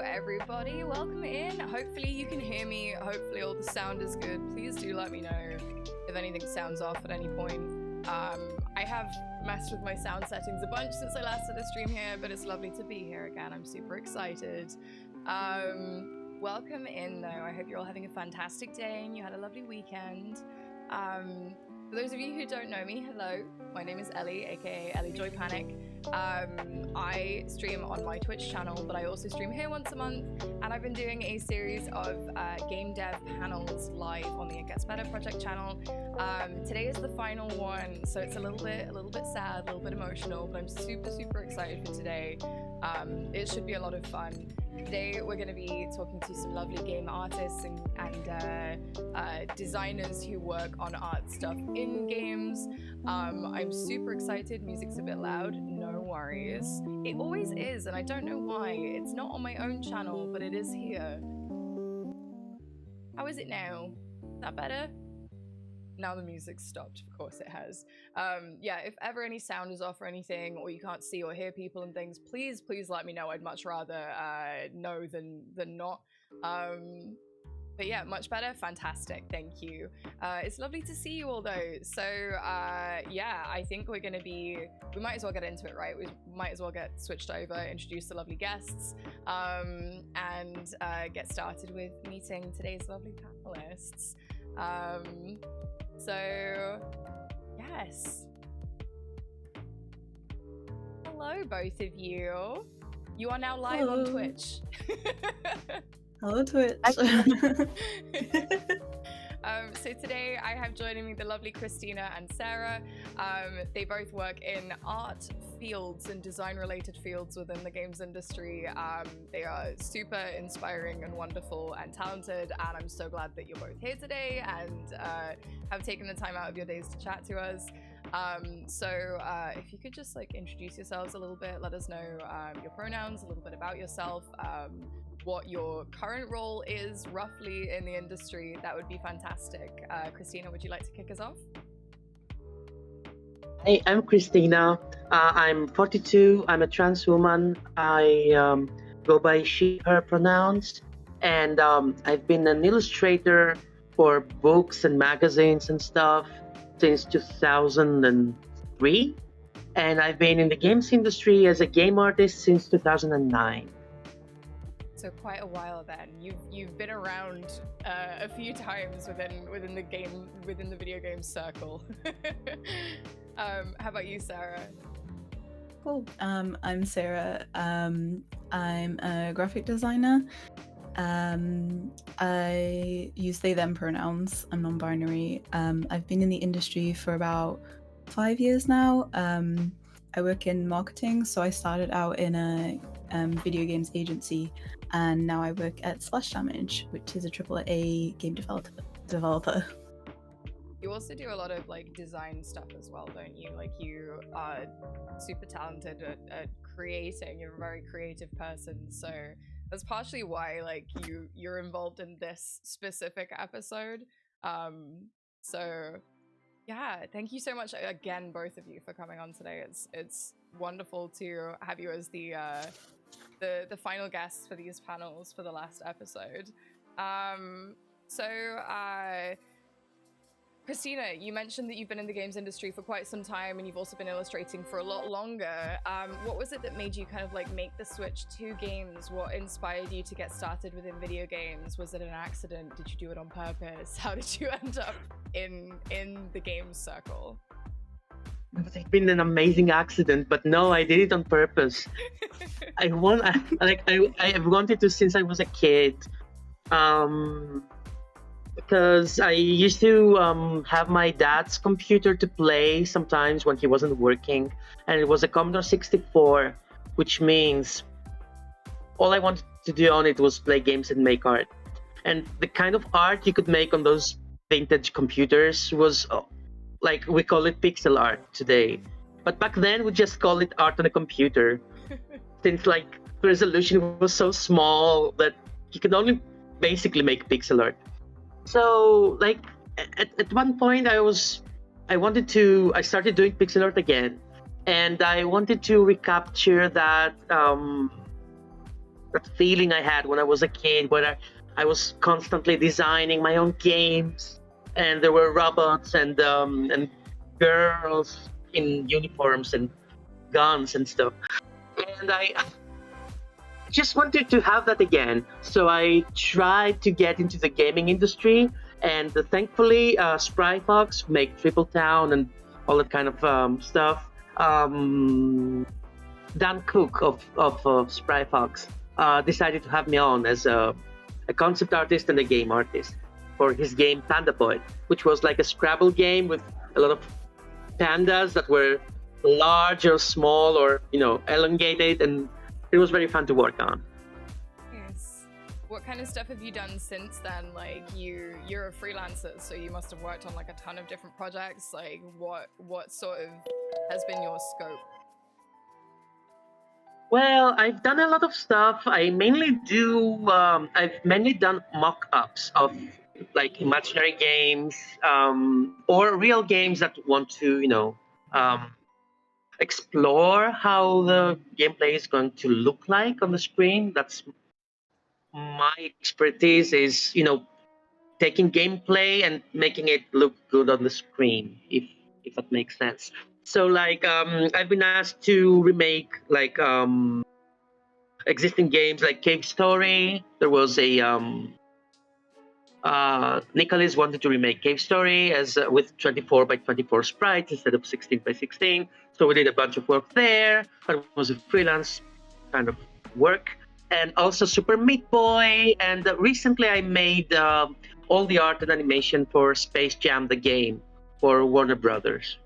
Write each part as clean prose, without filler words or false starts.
Everybody, welcome in. Hopefully you can hear me. Hopefully all the sound is good. Please do let me know if anything sounds off at any point. I have messed with my sound settings a bunch since I last did a stream here, but it's lovely to be here again. I'm super excited. Welcome in though. I hope you're all having a fantastic day and you had a lovely weekend. For those of you who don't know me, hello. My name is Ellie, aka elliejoypanic. I stream on my Twitch channel, but I also stream here once a month, and I've been doing a series of game dev panels live on the It Gets Better project channel. Today is the final one, so it's a little bit sad, a little bit emotional, but I'm super excited for today. It should be a lot of fun. Today we're going to be talking to some lovely game artists and designers who work on art stuff in games. I'm super excited. Music's a bit loud, no worries. It always is, and I don't know why. It's not on my own channel, but it is here. How is it now? Is that better? Now the music's stopped, of course it has. Yeah, if ever any sound is off or anything, or you can't see or hear people and things, please let me know. I'd much rather know than not. But yeah, much better. Fantastic. Thank you. It's lovely to see you all though. So yeah, I think we might as well get into it, right? We might as well get switched over, introduce the lovely guests, and get started with meeting today's lovely panelists. So yes. Hello, both of you. You are now live on Twitch. Hello, Twitch. So today I have joining me the lovely Christina and Sarah. They both work in art fields and design related fields within the games industry. They are super inspiring and wonderful and talented, and I'm so glad that you're both here today and have taken the time out of your days to chat to us. So if you could just introduce yourselves a little bit, let us know your pronouns, a little bit about yourself, what your current role is roughly in the industry, that would be fantastic. Christina, would you like to kick us off? Hey, I'm Christina. I'm 42. I'm a trans woman. I go by she, her pronouns. And I've been an illustrator for books and magazines and stuff since 2003. And I've been in the games industry as a game artist since 2009. So quite a while then. You've been around a few times within the video game circle. How about you, Sarah? Cool. I'm Sarah. I'm a graphic designer. I use they them pronouns. I'm non-binary. I've been in the industry for about 5 years now. I work in marketing, so I started out in a video games agency, and now I work at Splash Damage, which is a AAA game developer. You also do a lot of design stuff as well, don't you? You are super talented at creating. You're a very creative person, so that's partially why you're involved in this specific episode. So Yeah, thank you so much again, both of you, for coming on today. It's wonderful to have you as the final guests for these panels for the last episode. So Christina, you mentioned that you've been in the games industry for quite some time, and you've also been illustrating for a lot longer. What was it that made you kind of like make the switch to games? What inspired you to get started within video games? Was it an accident? Did you do it on purpose? How did you end up in the games circle? It's been an amazing accident, but no, I did it on purpose. I've wanted to since I was a kid. Because I used to have my dad's computer to play sometimes when he wasn't working, and it was a Commodore 64, which means all I wanted to do on it was play games and make art. And the kind of art you could make on those vintage computers was like, we call it pixel art today, but back then we just call it art on a computer, since like the resolution was so small that you could only basically make pixel art. So like at one point I started doing pixel art again, and I wanted to recapture that that feeling I had when I was a kid, where I was constantly designing my own games, and there were robots and girls in uniforms and guns and stuff, and I just wanted to have that again. So I tried to get into the gaming industry, and thankfully Spryfox make Triple Town and all that kind of stuff. Dan Cook of Spryfox decided to have me on as a concept artist and a game artist for his game Panda Boy, which was like a Scrabble game with a lot of pandas that were large or small or elongated, and it was very fun to work on. Nice. What kind of stuff have you done since then? Like you're a freelancer, so you must have worked on like a ton of different projects. Like what sort of has been your scope? Well, I've done a lot of stuff. I've mainly done mock-ups of like imaginary games, or real games that want to, explore how the gameplay is going to look like on the screen. That's my expertise, is taking gameplay and making it look good on the screen, if that makes sense. So like I've been asked to remake like existing games like Cave Story. There was a Nicholas wanted to remake Cave Story as with 24 by 24 sprites instead of 16 by 16. So we did a bunch of work there, but it was a freelance kind of work. And also Super Meat Boy. And recently I made all the art and animation for Space Jam the game for Warner Brothers.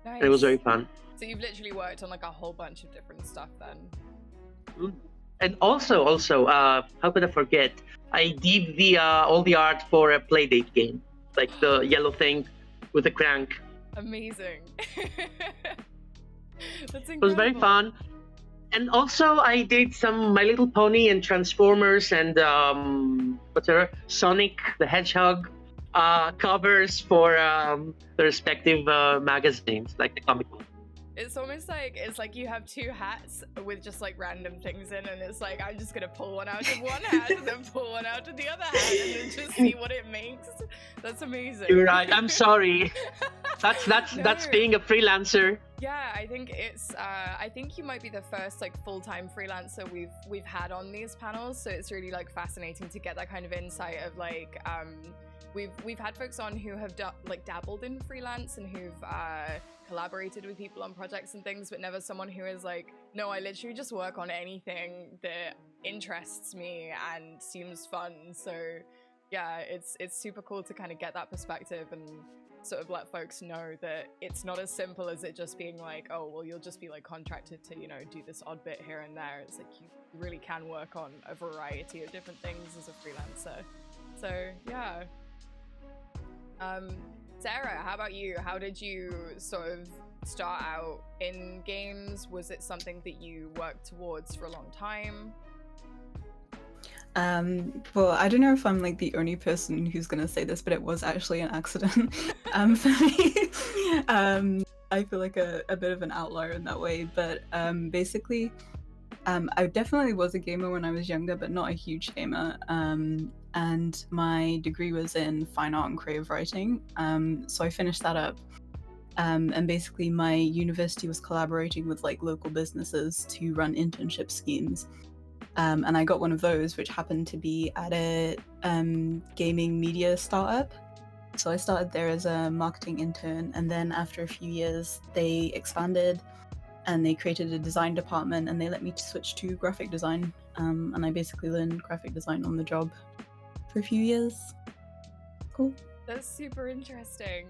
Nice. And it was very fun. So you've literally worked on like a whole bunch of different stuff then. And also, how could I forget? I did the all the art for a Playdate game, like the yellow thing with the crank. Amazing. That's incredible. It was very fun. And also, I did some My Little Pony and Transformers and Sonic the Hedgehog covers for the respective magazines, like the comic book. It's almost like you have two hats with just like random things in, and it's like I'm just gonna pull one out of one hat and then pull one out of the other hat and then just see what it makes. That's amazing. You're right. I'm sorry. That's being a freelancer. Yeah, I think it's I think you might be the first like full-time freelancer we've had on these panels, so it's really like fascinating to get that kind of insight of like we've had folks on who have dabbled in freelance and who've collaborated with people on projects and things, but never someone who is like, no, I literally just work on anything that interests me and seems fun. So yeah, it's super cool to kind of get that perspective and sort of let folks know that it's not as simple as it just being like, oh, well, you'll just be like contracted to, do this odd bit here and there. It's like you really can work on a variety of different things as a freelancer. So yeah. Sarah, how about you? How did you sort of start out in games? Was it something that you worked towards for a long time? Well, I don't know if I'm like the only person who's gonna say this, but it was actually an accident for me. I feel like a bit of an outlier in that way, but basically, I definitely was a gamer when I was younger, but not a huge gamer. And my degree was in fine art and creative writing. So I finished that up. And basically, my university was collaborating with like local businesses to run internship schemes. And I got one of those, which happened to be at a gaming media startup. So I started there as a marketing intern, and then after a few years, they expanded and they created a design department, and they let me switch to graphic design. And I basically learned graphic design on the job for a few years. Cool. That's super interesting.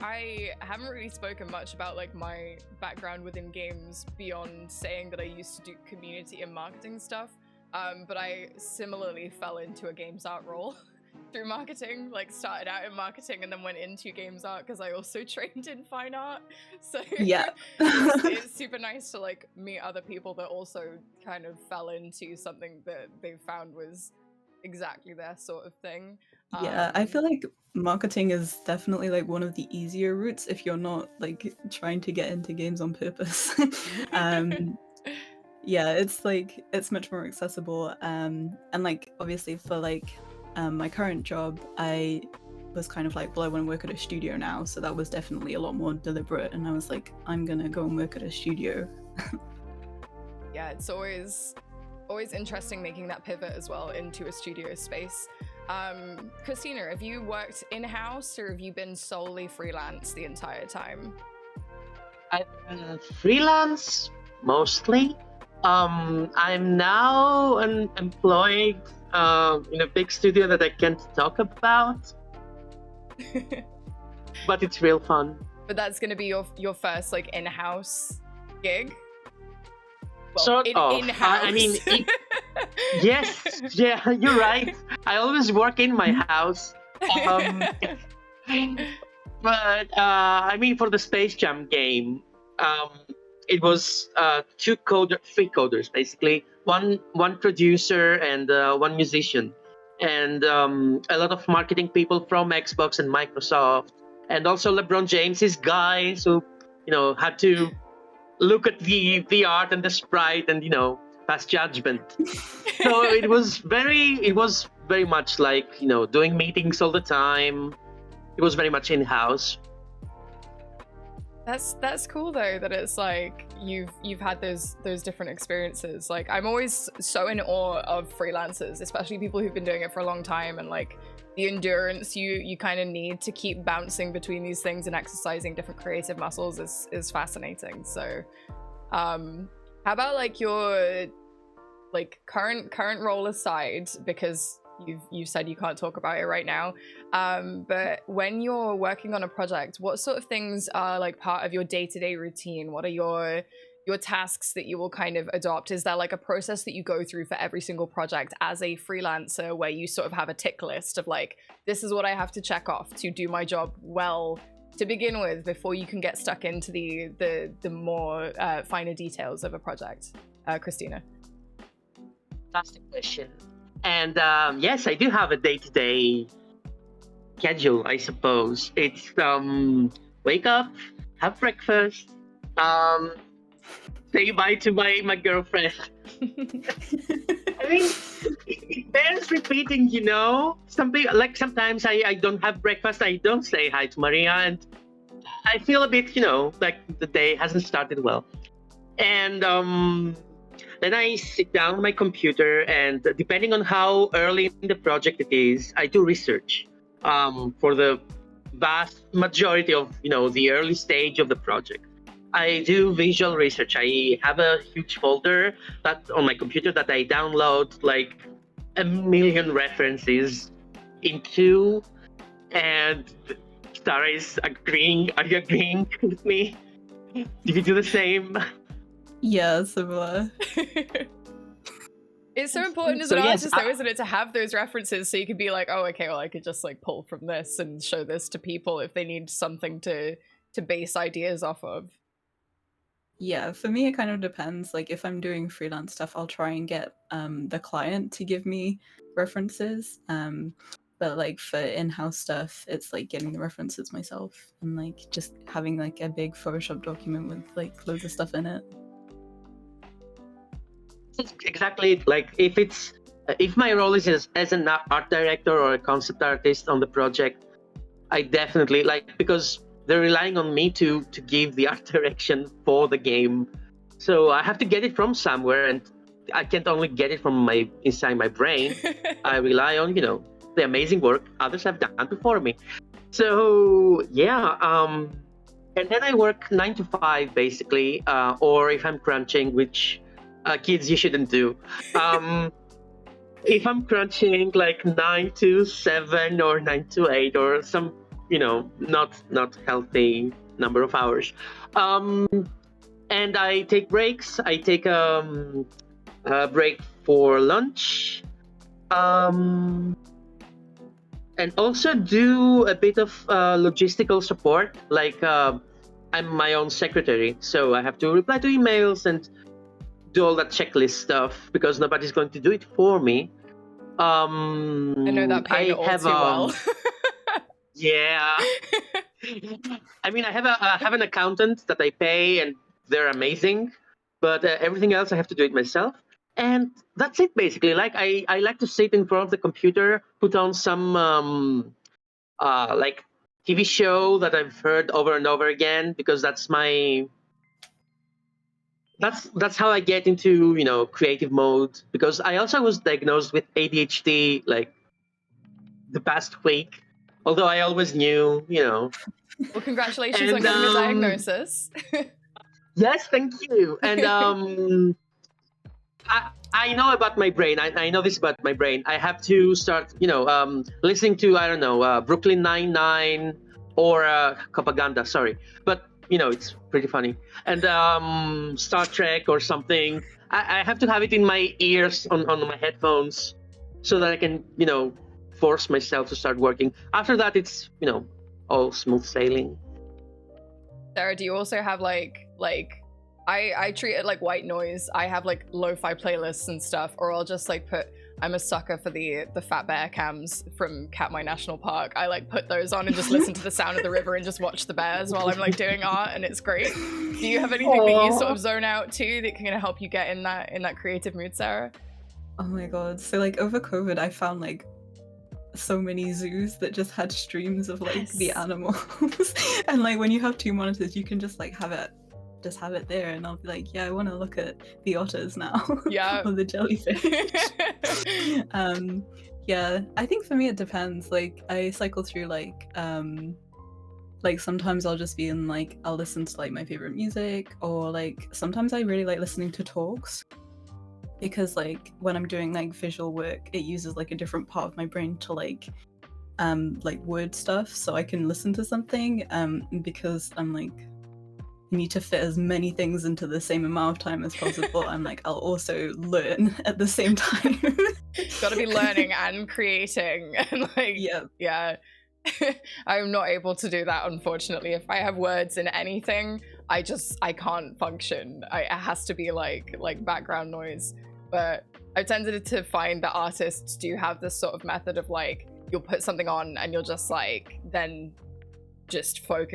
I haven't really spoken much about like my background within games beyond saying that I used to do community and marketing stuff. But I similarly fell into a games art role through marketing, like started out in marketing and then went into games art because I also trained in fine art. So yeah, it's super nice to like meet other people that also kind of fell into something that they found was exactly their sort of thing. Yeah, I feel like marketing is definitely like one of the easier routes if you're not like trying to get into games on purpose. Yeah, it's like it's much more accessible. And like obviously for like my current job, I was kind of like, well, I want to work at a studio now, so that was definitely a lot more deliberate. And I was like, I'm gonna go and work at a studio. Yeah, it's always interesting making that pivot as well into a studio space. Christina, have you worked in-house or have you been solely freelance the entire time? I've been freelance mostly. I'm now employed in a big studio that I can't talk about, but it's real fun. But that's going to be your first like in-house gig? Well, Sort of. In-house. I mean, yes, yeah, you're right. I always work in my house. But I mean, for the Space Jam game, it was three coders basically, one producer and one musician, and a lot of marketing people from Xbox and Microsoft, and also LeBron James's guys who had to look at the art and the sprite and pass judgment. So it was very much like doing meetings all the time. It was very much in-house. That's cool though, that it's like you've had those different experiences. Like I'm always so in awe of freelancers, especially people who've been doing it for a long time, and like the endurance you kind of need to keep bouncing between these things and exercising different creative muscles is fascinating. So how about like your like current role aside, because you've said you can't talk about it right now, but when you're working on a project, what sort of things are like part of your day-to-day routine? What are your tasks that you will kind of adopt? Is there like a process that you go through for every single project as a freelancer where you sort of have a tick list of like, this is what I have to check off to do my job well to begin with before you can get stuck into the more finer details of a project? Christina. Fantastic question. And yes, I do have a day-to-day schedule, I suppose. It's wake up, have breakfast, say bye to my girlfriend. I mean, it bears repeating, sometimes I don't have breakfast, I don't say hi to Maria, and I feel a bit, like the day hasn't started well. And then I sit down on my computer, and depending on how early in the project it is, I do research for the vast majority of, the early stage of the project. I do visual research. I have a huge folder on my computer that I download like 1 million references into, and Sarah is agreeing. Are you agreeing with me? Do you do the same? Yeah, similar. It's so important as an artist, though, isn't it, to have those references so you can be like, oh, okay, well, I could just like pull from this and show this to people if they need something to base ideas off of. Yeah, for me it kind of depends. Like if I'm doing freelance stuff, I'll try and get the client to give me references. But like for in-house stuff, it's like getting the references myself and like just having like a big Photoshop document with like loads of stuff in it. It's exactly like if my role is as an art director or a concept artist on the project, I definitely like, because they're relying on me to give the art direction for the game. So I have to get it from somewhere, and I can't only get it from inside my brain. I rely on, the amazing work others have done before me. So yeah, and then I work 9 to 5 basically, or if I'm crunching, which kids you shouldn't do. If I'm crunching like 9 to 7 or 9 to 8 or some, not healthy number of hours. And I take breaks. I take a break for lunch. And also do a bit of logistical support. Like I'm my own secretary, so I have to reply to emails and do all that checklist stuff because nobody's going to do it for me. I know that pain all too well. Yeah. I mean, I have an accountant that I pay, and they're amazing. But everything else I have to do it myself, and that's it basically. Like I like to sit in front of the computer, put on some like TV show that I've heard over and over again, because that's how I get into creative mode. Because I also was diagnosed with ADHD like the past week, although I always knew. Well, congratulations on getting the diagnosis. Yes, thank you. And I know about my brain. I know this about my brain. I have to start, listening to, I don't know, Brooklyn Nine-Nine or Propaganda, sorry. But, it's pretty funny. And Star Trek or something. I have to have it in my ears on my headphones so that I can, force myself to start working. After that, it's, all smooth sailing. Sarah, do you also have like I treat it like white noise. I have like lo-fi playlists and stuff, or I'll just like I'm a sucker for the Fat Bear cams from Katmai National Park. I like put those on and just listen to the sound of the river and just watch the bears while I'm like doing art, and it's great. Do you have anything that you sort of zone out to that can help you get in that creative mood, Sarah? Oh my god. So like over COVID I found like so many zoos that just had streams of like the animals. And like when you have two monitors you can just like have it there, and I'll be like, yeah, I want to look at the otters now. Yeah. Or the jellyfish. Yeah, I think for me it depends. Like I cycle through like sometimes I'll just be in like, I'll listen to like my favorite music, or like sometimes I really like listening to talks, because like when I'm doing like visual work it uses like a different part of my brain to like word stuff, so I can listen to something because I'm like, I need to fit as many things into the same amount of time as possible. I'm like, I'll also learn at the same time. Gotta be learning and creating, and like yeah. I'm not able to do that, unfortunately. If I have words in anything, I can't function. It has to be like background noise. But I've tended to find that artists do have this sort of method of like, you'll put something on and you'll just like then just go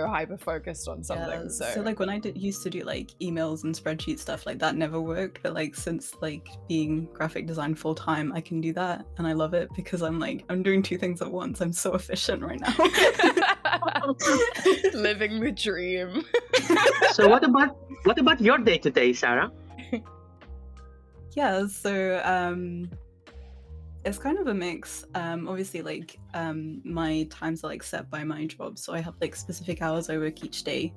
hyper focused on something. Yeah, so like when I used to do like emails and spreadsheet stuff, like that never worked, but like since like being graphic design full time I can do that, and I love it because I'm doing two things at once. I'm so efficient right now. Living the dream. So what about your day-to-day, Sarah? Yeah, so it's kind of a mix. Obviously like my times are like set by my job, so I have like specific hours I work each day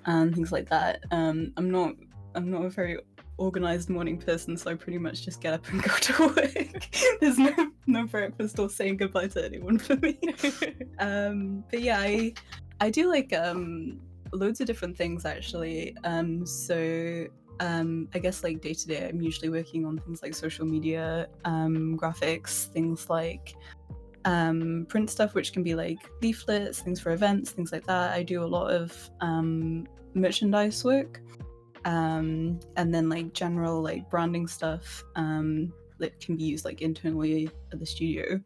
and things like that. I'm not a very organized morning person, so I pretty much just get up and go to work. There's no breakfast or saying goodbye to anyone for me. But yeah, I do like loads of different things actually. So I guess like day to day I'm usually working on things like social media, graphics, things like print stuff, which can be like leaflets, things for events, things like that. I do a lot of merchandise work, and then like general like branding stuff that can be used like internally at the studio.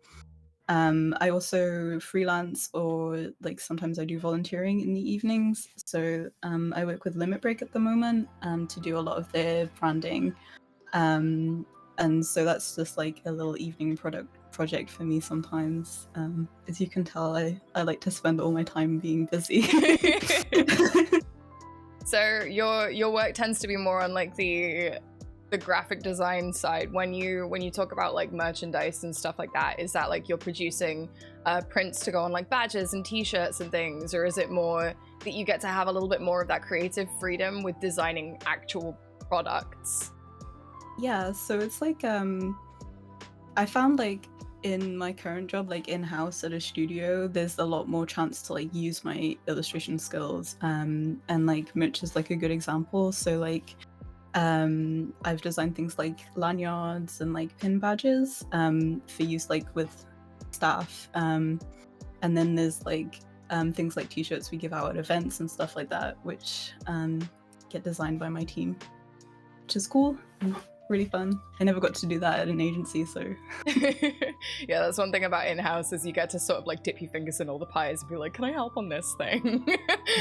I also freelance, or like sometimes I do volunteering in the evenings. So I work with Limit Break at the moment to do a lot of their branding. And so that's just like a little evening project for me sometimes. As you can tell, I like to spend all my time being busy. So your work tends to be more on like the graphic design side. When you talk about like merchandise and stuff like that, is that like you're producing prints to go on like badges and t-shirts and things, or is it more that you get to have a little bit more of that creative freedom with designing actual products? Yeah, so it's like I found like in my current job, like in-house at a studio, there's a lot more chance to like use my illustration skills, and like merch is like a good example. So like I've designed things like lanyards and like pin badges for use like with staff, and then there's like things like t-shirts we give out at events and stuff like that, which get designed by my team, which is cool. Really fun. I never got to do that at an agency, so yeah, that's one thing about in-house, is you get to sort of like dip your fingers in all the pies and be like, can I help on this thing?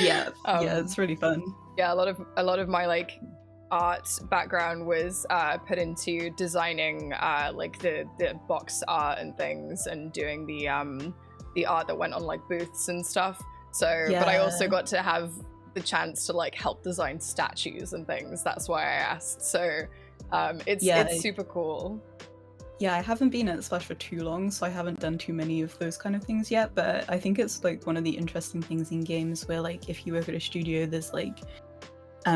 yeah, it's really fun. Yeah, a lot of my like art background was put into designing like the box art and things, and doing the art that went on like booths and stuff. So but I also got to have the chance to like help design statues and things. That's why I asked. So it's super cool. Yeah, I haven't been at Splash for too long, so I haven't done too many of those kind of things yet, but I think it's like one of the interesting things in games where like if you work at a studio, there's like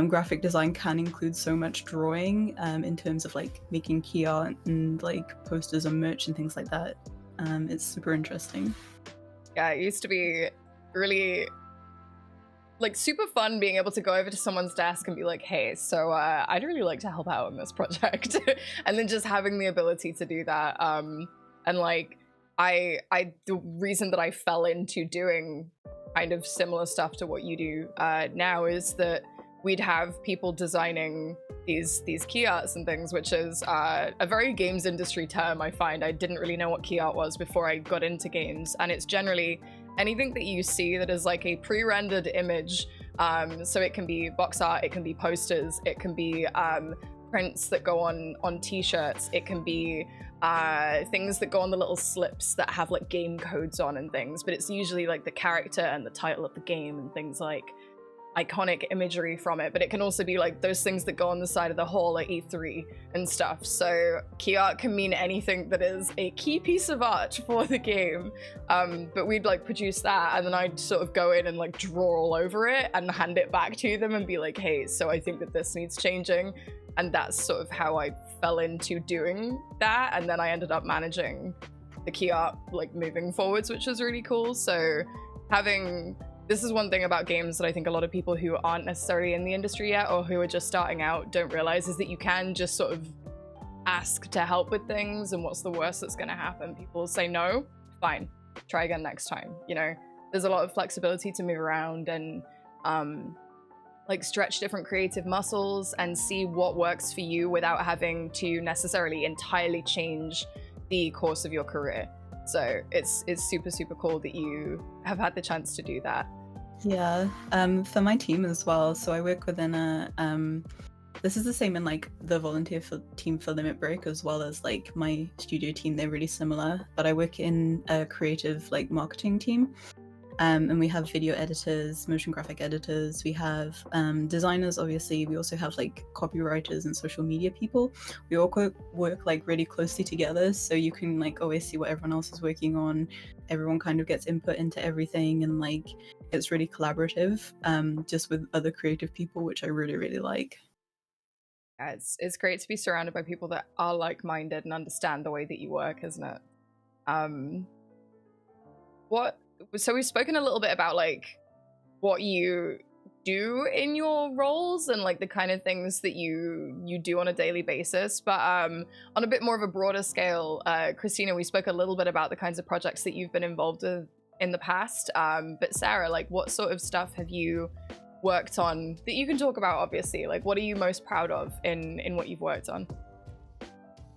graphic design can include so much drawing in terms of like making key art and like posters and merch and things like that. It's super interesting. Yeah, it used to be really like super fun being able to go over to someone's desk and be like, hey, so I'd really like to help out on this project. And then just having the ability to do that. And like the reason that I fell into doing kind of similar stuff to what you do now is that we'd have people designing these key arts and things, which is a very games industry term. I find I didn't really know what key art was before I got into games, and it's generally anything that you see that is like a pre-rendered image. So it can be box art, it can be posters, it can be prints that go on t-shirts, it can be things that go on the little slips that have like game codes on and things, but it's usually like the character and the title of the game and things like iconic imagery from it. But it can also be like those things that go on the side of the hall at E3 and stuff. So key art can mean anything that is a key piece of art for the game. But we'd like produce that, and then I'd sort of go in and like draw all over it and hand it back to them and be like, hey, so I think that this needs changing. And that's sort of how I fell into doing that. And then I ended up managing the key art like moving forwards, which was really cool. So this is one thing about games that I think a lot of people who aren't necessarily in the industry yet, or who are just starting out, don't realize, is that you can just sort of ask to help with things, and what's the worst that's going to happen? People will say no, fine, try again next time. You know, there's a lot of flexibility to move around and like stretch different creative muscles and see what works for you without having to necessarily entirely change the course of your career. So it's super, super cool that you have had the chance to do that. Yeah, for my team as well. So I work within a, this is the same in like the volunteer team for Limit Break, as well as like my studio team. They're really similar, but I work in a creative like marketing team. And we have video editors, motion graphic editors, we have designers, obviously. We also have like copywriters and social media people. We all work like really closely together, so you can like always see what everyone else is working on. Everyone kind of gets input into everything, and like it's really collaborative, just with other creative people, which I really, really like. Yeah, it's great to be surrounded by people that are like-minded and understand the way that you work, isn't it? So we've spoken a little bit about like what you do in your roles and like the kind of things that you do on a daily basis, but on a bit more of a broader scale, Christina, we spoke a little bit about the kinds of projects that you've been involved with in the past, but Sarah, like what sort of stuff have you worked on that you can talk about, obviously? Like, what are you most proud of in what you've worked on?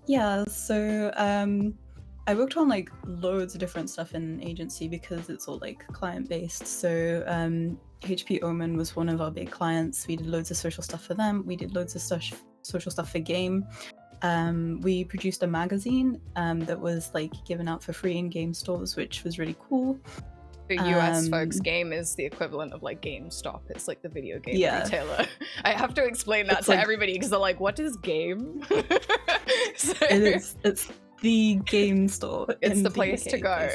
Yeah, so I worked on like loads of different stuff in agency because it's all like client based. So HP Omen was one of our big clients. We did loads of social stuff for them. We did loads of social stuff for game. We produced a magazine that was like given out for free in game stores, which was really cool. For US folks, Game is the equivalent of like GameStop. It's like the video game retailer. I have to explain that to everybody because they're like, "What is Game?" So, it's the game store. It's the place to go.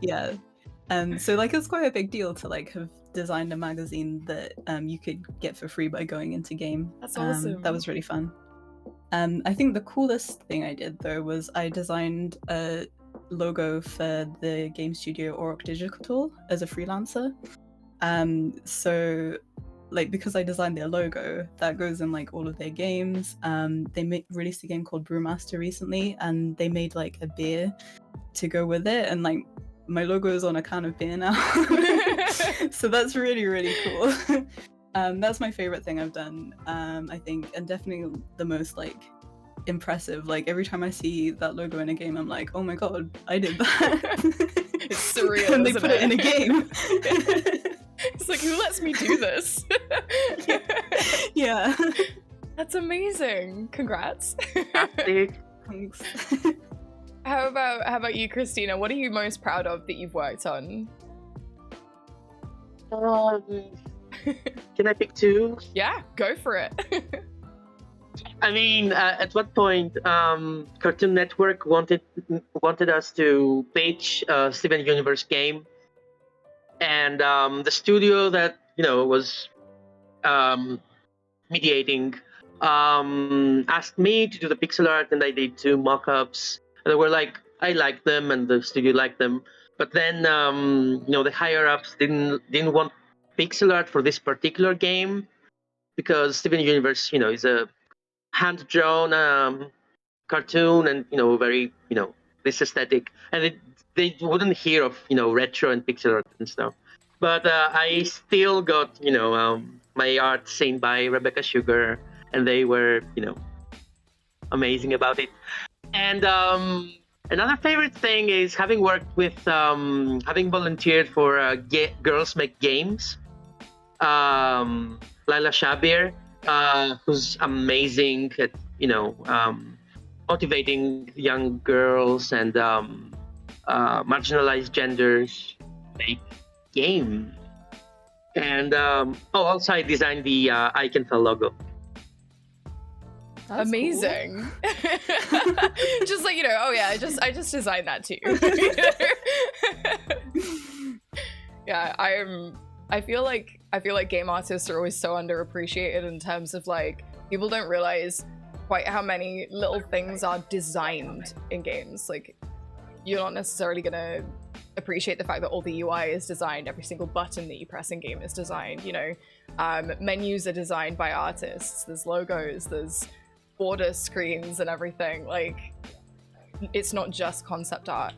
Yeah. So like it's quite a big deal to like have designed a magazine that you could get for free by going into Game. That's awesome. That was really fun. I think the coolest thing I did though was I designed a logo for the game studio Orc Digital as a freelancer. So like because I designed their logo, that goes in like all of their games. They released a game called Brewmaster recently, and they made like a beer to go with it, and like my logo is on a can of beer now. So that's really, really cool. That's my favorite thing I've done, I think, and definitely the most like impressive. Like every time I see that logo in a game, I'm like, oh my god, I did that. It's surreal. And they put it in a game. It's like, who lets me do this? Yeah. That's amazing. Congrats. Thanks. How about you, Christina? What are you most proud of that you've worked on? Can I pick two? Yeah, go for it. I mean, at what point Cartoon Network wanted us to pitch a Steven Universe game, and the studio that was mediating asked me to do the pixel art, and I did 2 mock-ups. And they were like, I liked them, and the studio liked them, but then the higher ups didn't want pixel art for this particular game because Steven Universe is a hand-drawn cartoon, and very this aesthetic, and they wouldn't hear of retro and pixel art and stuff. But I still got my art seen by Rebecca Sugar, and they were amazing about it. And another favorite thing is having worked with having volunteered for Girls Make Games. Laila Shabir, who's amazing at motivating young girls and marginalized genders make game. And also I designed the Iconfell logo. That's amazing. Cool. Just like oh yeah, I just designed that too. Yeah, I feel like game artists are always so underappreciated in terms of like people don't realize quite how many little things are designed in games. Like you're not necessarily gonna appreciate the fact that all the UI is designed, every single button that you press in game is designed, menus are designed by artists, there's logos, there's border screens and everything. Like it's not just concept art,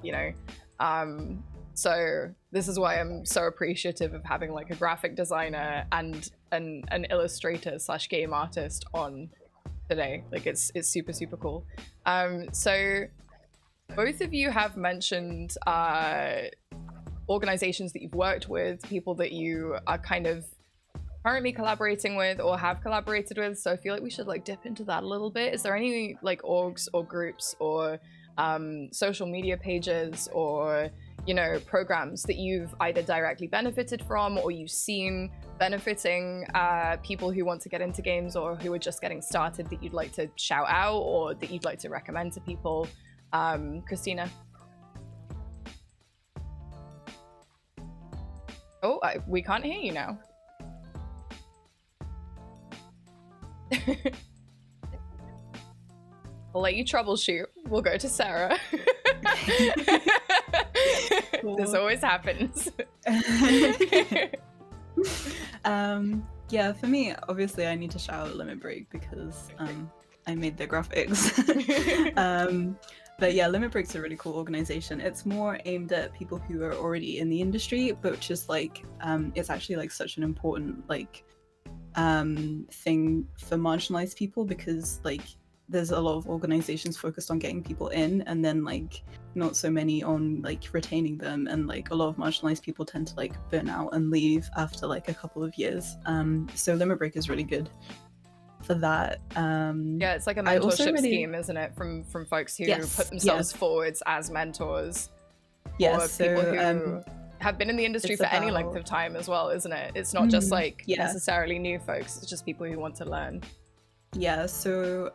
so this is why I'm so appreciative of having like a graphic designer and an illustrator / game artist on today. Like it's super, super cool. So both of you have mentioned organizations that you've worked with, people that you are kind of currently collaborating with or have collaborated with. So I feel like we should like dip into that a little bit. Is there any like orgs or groups or social media pages or programs that you've either directly benefited from or you've seen benefiting people who want to get into games or who are just getting started that you'd like to shout out or that you'd like to recommend to people? Christina? Oh, we can't hear you now. I'll let you troubleshoot. We'll go to Sarah. This always happens. Yeah, for me, obviously I need to shout out Limit Break because I made their graphics. But yeah, Limit Break's a really cool organization. It's more aimed at people who are already in the industry, but which is like it's actually like such an important like thing for marginalized people, because like there's a lot of organizations focused on getting people in, and then like not so many on like retaining them, and like a lot of marginalized people tend to like burn out and leave after like a couple of years. So Limit Break is really good for that. Yeah, it's like a I also mentorship really- scheme, isn't it? From folks who Yes, put themselves forwards as mentors, Yes, or so people who have been in the industry it's for any length about- of time as well, isn't it? It's not just like yeah. necessarily new folks, it's just people who want to learn. Yeah, so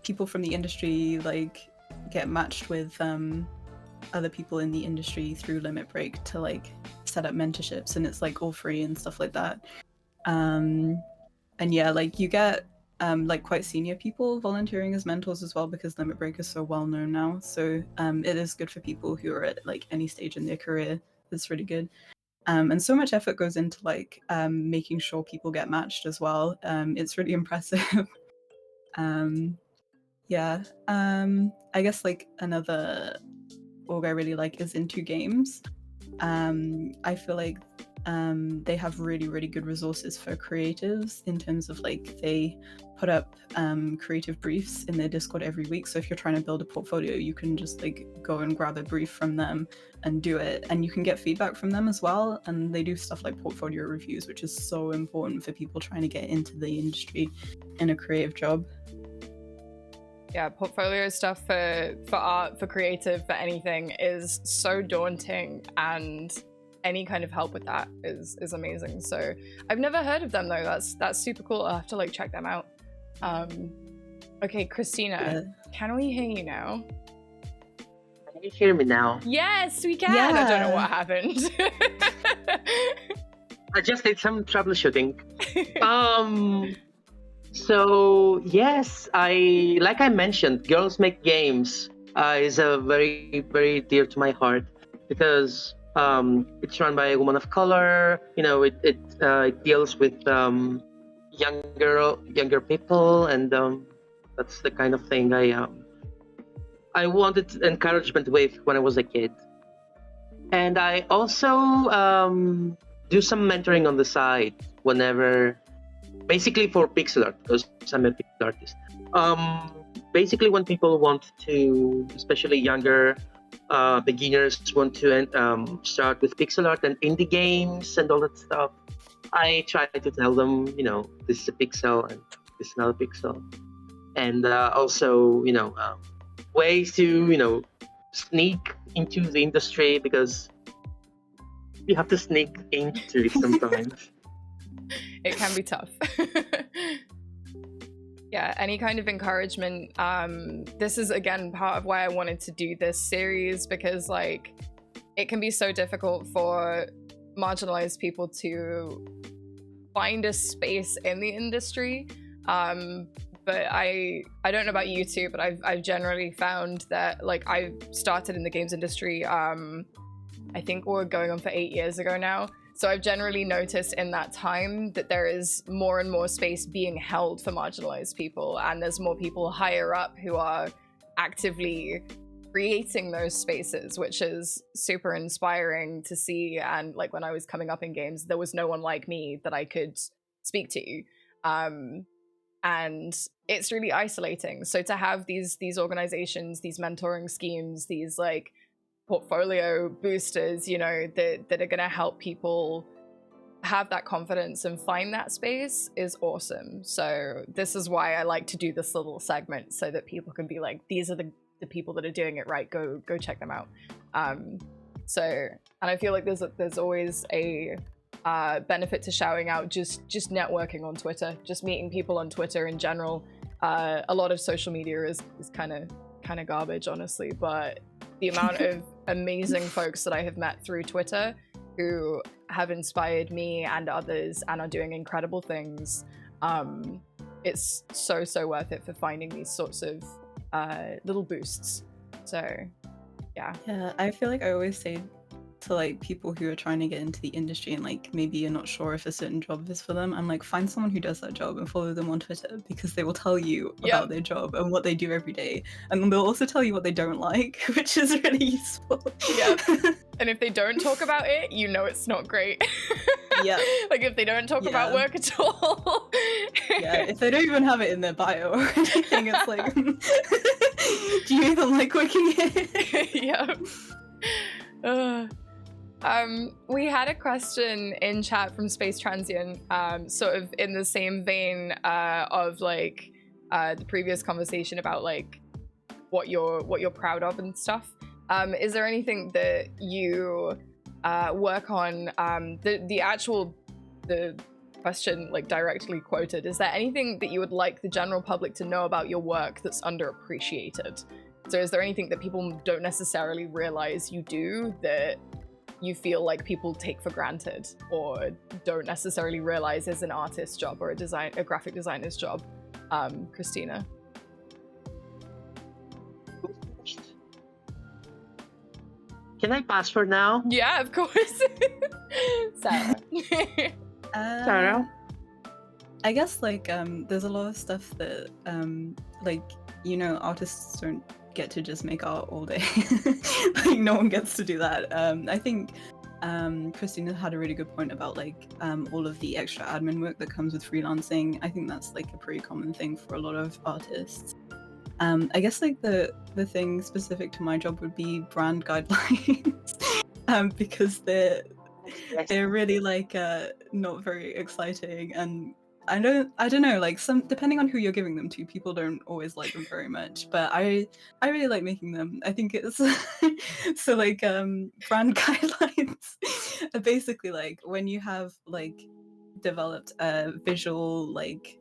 people from the industry like get matched with other people in the industry through Limit Break to like set up mentorships, and it's like all free and stuff like that. And yeah, like you get like quite senior people volunteering as mentors as well, because Limit Break is so well known now. So it is good for people who are at like any stage in their career. It's really good. And so much effort goes into like making sure people get matched as well. It's really impressive. Yeah. I guess like another org I really like is Into Games. I feel like they have really, really good resources for creatives in terms of like they put up creative briefs in their Discord every week. So if you're trying to build a portfolio, you can just like go and grab a brief from them and do it. And you can get feedback from them as well. And they do stuff like portfolio reviews, which is so important for people trying to get into the industry in a creative job. Yeah, portfolio stuff for art, for creative, for anything is so daunting, and any kind of help with that is amazing. So I've never heard of them though. That's super cool. I'll have to like check them out. Okay, Christina, can we hear you now? Can you hear me now? Yes, we can. Yeah. I don't know what happened. I just did some troubleshooting. So yes, like I mentioned, Girls Make Games is a very, very dear to my heart, because it's run by a woman of color. You know, it deals with younger people, and that's the kind of thing I wanted encouragement with when I was a kid. And I also do some mentoring on the side whenever. Basically for pixel art, because I'm a pixel artist. Basically when people want to, especially younger beginners, want to start with pixel art and indie games and all that stuff, I try to tell them, you know, this is a pixel and this is not a pixel. And also, you know, ways to, you know, sneak into the industry, because you have to sneak into it sometimes. It can be tough. Yeah, any kind of encouragement. This is again part of why I wanted to do this series, because like it can be so difficult for marginalized people to find a space in the industry. But I don't know about you two, but I've generally found that like I started in the games industry I think we're going on for 8 years ago now. So I've generally noticed in that time that there is more and more space being held for marginalized people, and there's more people higher up who are actively creating those spaces, which is super inspiring to see. And like when I was coming up in games, there was no one like me that I could speak to. And it's really isolating. So to have these organizations, these mentoring schemes, these like portfolio boosters, you know, that are going to help people have that confidence and find that space is awesome. So this is why I like to do this little segment, so that people can be like, these are the people that are doing it right, go check them out. So, and I feel like there's always a benefit to shouting out just networking on Twitter, just meeting people on Twitter in general. A lot of social media is kind of garbage, honestly, but the amount of amazing folks that I have met through Twitter who have inspired me and others and are doing incredible things, it's so worth it for finding these sorts of little boosts. So yeah, I feel like I always say to like people who are trying to get into the industry and like maybe you're not sure if a certain job is for them, and like find someone who does that job and follow them on Twitter, because they will tell you about their job and what they do every day, and they'll also tell you what they don't like, which is really useful. Yeah. And if they don't talk about it, you know it's not great. Yeah. Like if they don't talk about work at all. Yeah, if they don't even have it in their bio or anything, it's like, do you even like working here? Yeah. We had a question in chat from Space Transient, sort of in the same vein of like the previous conversation about like what you're proud of and stuff. Is there anything that you work on? The question like directly quoted, is there anything that you would like the general public to know about your work that's underappreciated? So is there anything that people don't necessarily realize you do that you feel like people take for granted or don't necessarily realize is an artist's job or a graphic designer's job? Christina. Can I pass for now? Yeah, of course. Sarah. Sarah? I guess like there's a lot of stuff that like, you know, artists don't get to just make art all day. Like no one gets to do that. I think Christina had a really good point about like all of the extra admin work that comes with freelancing. I think that's like a pretty common thing for a lot of artists. I guess like the thing specific to my job would be brand guidelines, because they're really like not very exciting, and I don't know, like some, depending on who you're giving them to, people don't always like them very much, but I really like making them. I think it's so like brand guidelines are basically like when you have like developed a visual like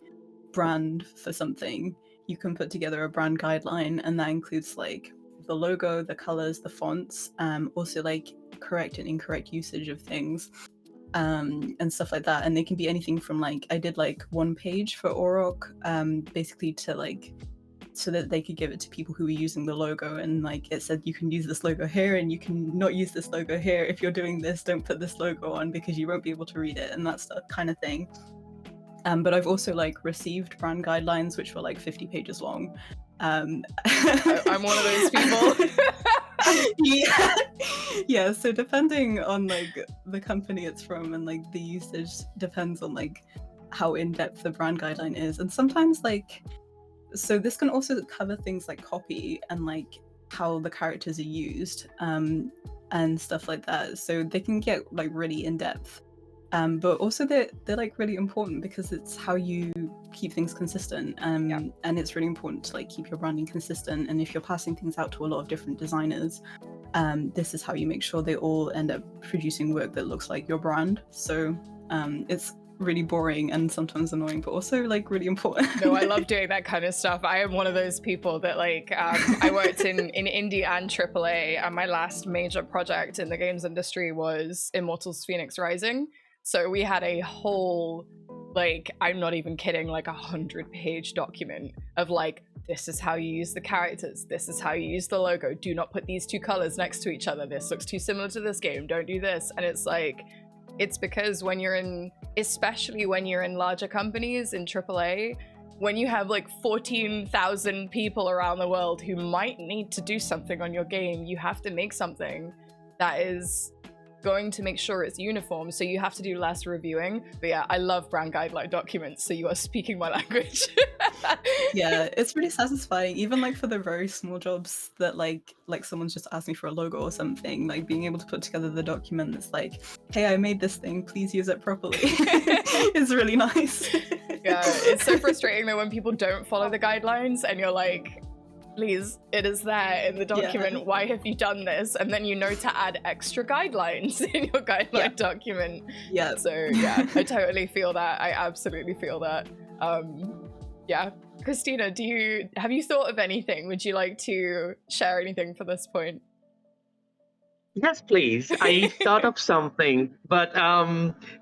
brand for something, you can put together a brand guideline, and that includes like the logo, the colors, the fonts, also like correct and incorrect usage of things, and stuff like that. And they can be anything from like, I did like one page for Orok, basically to like, so that they could give it to people who were using the logo, and like it said you can use this logo here and you can not use this logo here. If you're doing this, don't put this logo on because you won't be able to read it, and that's the kind of thing. But I've also like received brand guidelines which were like 50 pages long. I'm one of those people. Yeah, so depending on like the company it's from and like the usage depends on like how in-depth the brand guideline is. And sometimes like, so this can also cover things like copy and like how the characters are used, and stuff like that. So they can get like really in-depth. But also they're like really important because it's how you keep things consistent, and it's really important to like keep your branding consistent. And if you're passing things out to a lot of different designers, this is how you make sure they all end up producing work that looks like your brand. So it's really boring and sometimes annoying, but also like really important. No, I love doing that kind of stuff. I am one of those people that like, I worked in indie and AAA, and my last major project in the games industry was Immortals Phoenix Rising. So we had a whole, like, I'm not even kidding, like 100-page document of like, this is how you use the characters, this is how you use the logo, do not put these two colors next to each other, this looks too similar to this game, don't do this. And it's like, it's because when you're in, especially when you're in larger companies in AAA, when you have like 14,000 people around the world who might need to do something on your game, you have to make something that is going to make sure it's uniform, so you have to do less reviewing. But yeah, I love brand guideline documents, so you are speaking my language. Yeah, it's really satisfying, even like for the very small jobs that like someone's just asked me for a logo or something, like being able to put together the document that's like, hey, I made this thing, please use it properly. It's really nice. Yeah, it's so frustrating though when people don't follow the guidelines and you're like, please, it is there in the document. Yeah. Why have you done this? And then you know to add extra guidelines in your guideline document. Yeah. So yeah, I totally feel that. I absolutely feel that. Yeah. Christina, have you thought of anything? Would you like to share anything for this point? Yes, please. I thought of something, but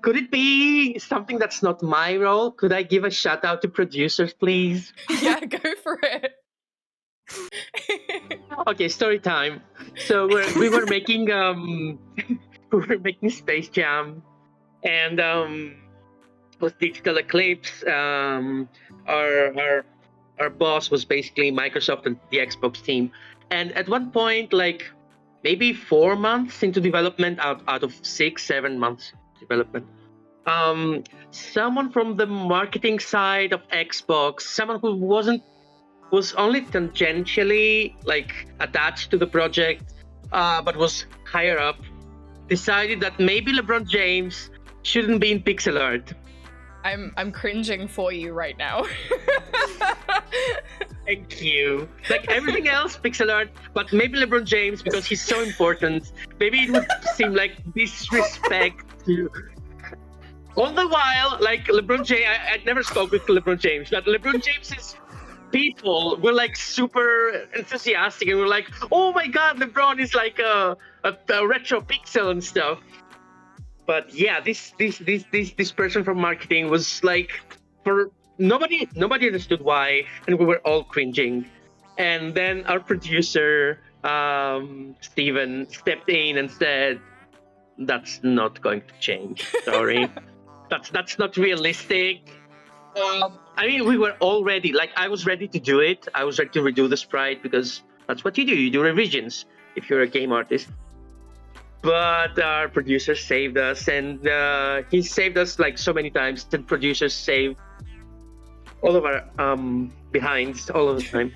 could it be something that's not my role? Could I give a shout out to producers, please? Yeah, go for it. Okay, story time. So we were making who were making Space Jam, and with Digital Eclipse, our boss was basically Microsoft and the Xbox team. And at one point, like maybe 4 months into development, out of 6-7 months development, someone from the marketing side of Xbox, someone who was only tangentially like attached to the project, but was higher up, decided that maybe LeBron James shouldn't be in pixel art. I'm cringing for you right now. Thank you. Like everything else, pixel art, but maybe LeBron James, because he's so important, maybe it would seem like disrespect to. All the while, like LeBron James, I never spoke with LeBron James, but LeBron James's people were like super enthusiastic and were like, "Oh my God, LeBron is like a retro pixel and stuff." But yeah, this person from marketing was like, for nobody understood why, and we were all cringing. And then our producer Steven stepped in and said, "That's not going to change. Sorry, that's not realistic." I mean, we were all ready. Like I was ready to do it. I was ready to redo the sprite because that's what you do. You do revisions if you're a game artist. But our producer saved us, and he saved us like so many times. And producers save all of our behinds all of the time.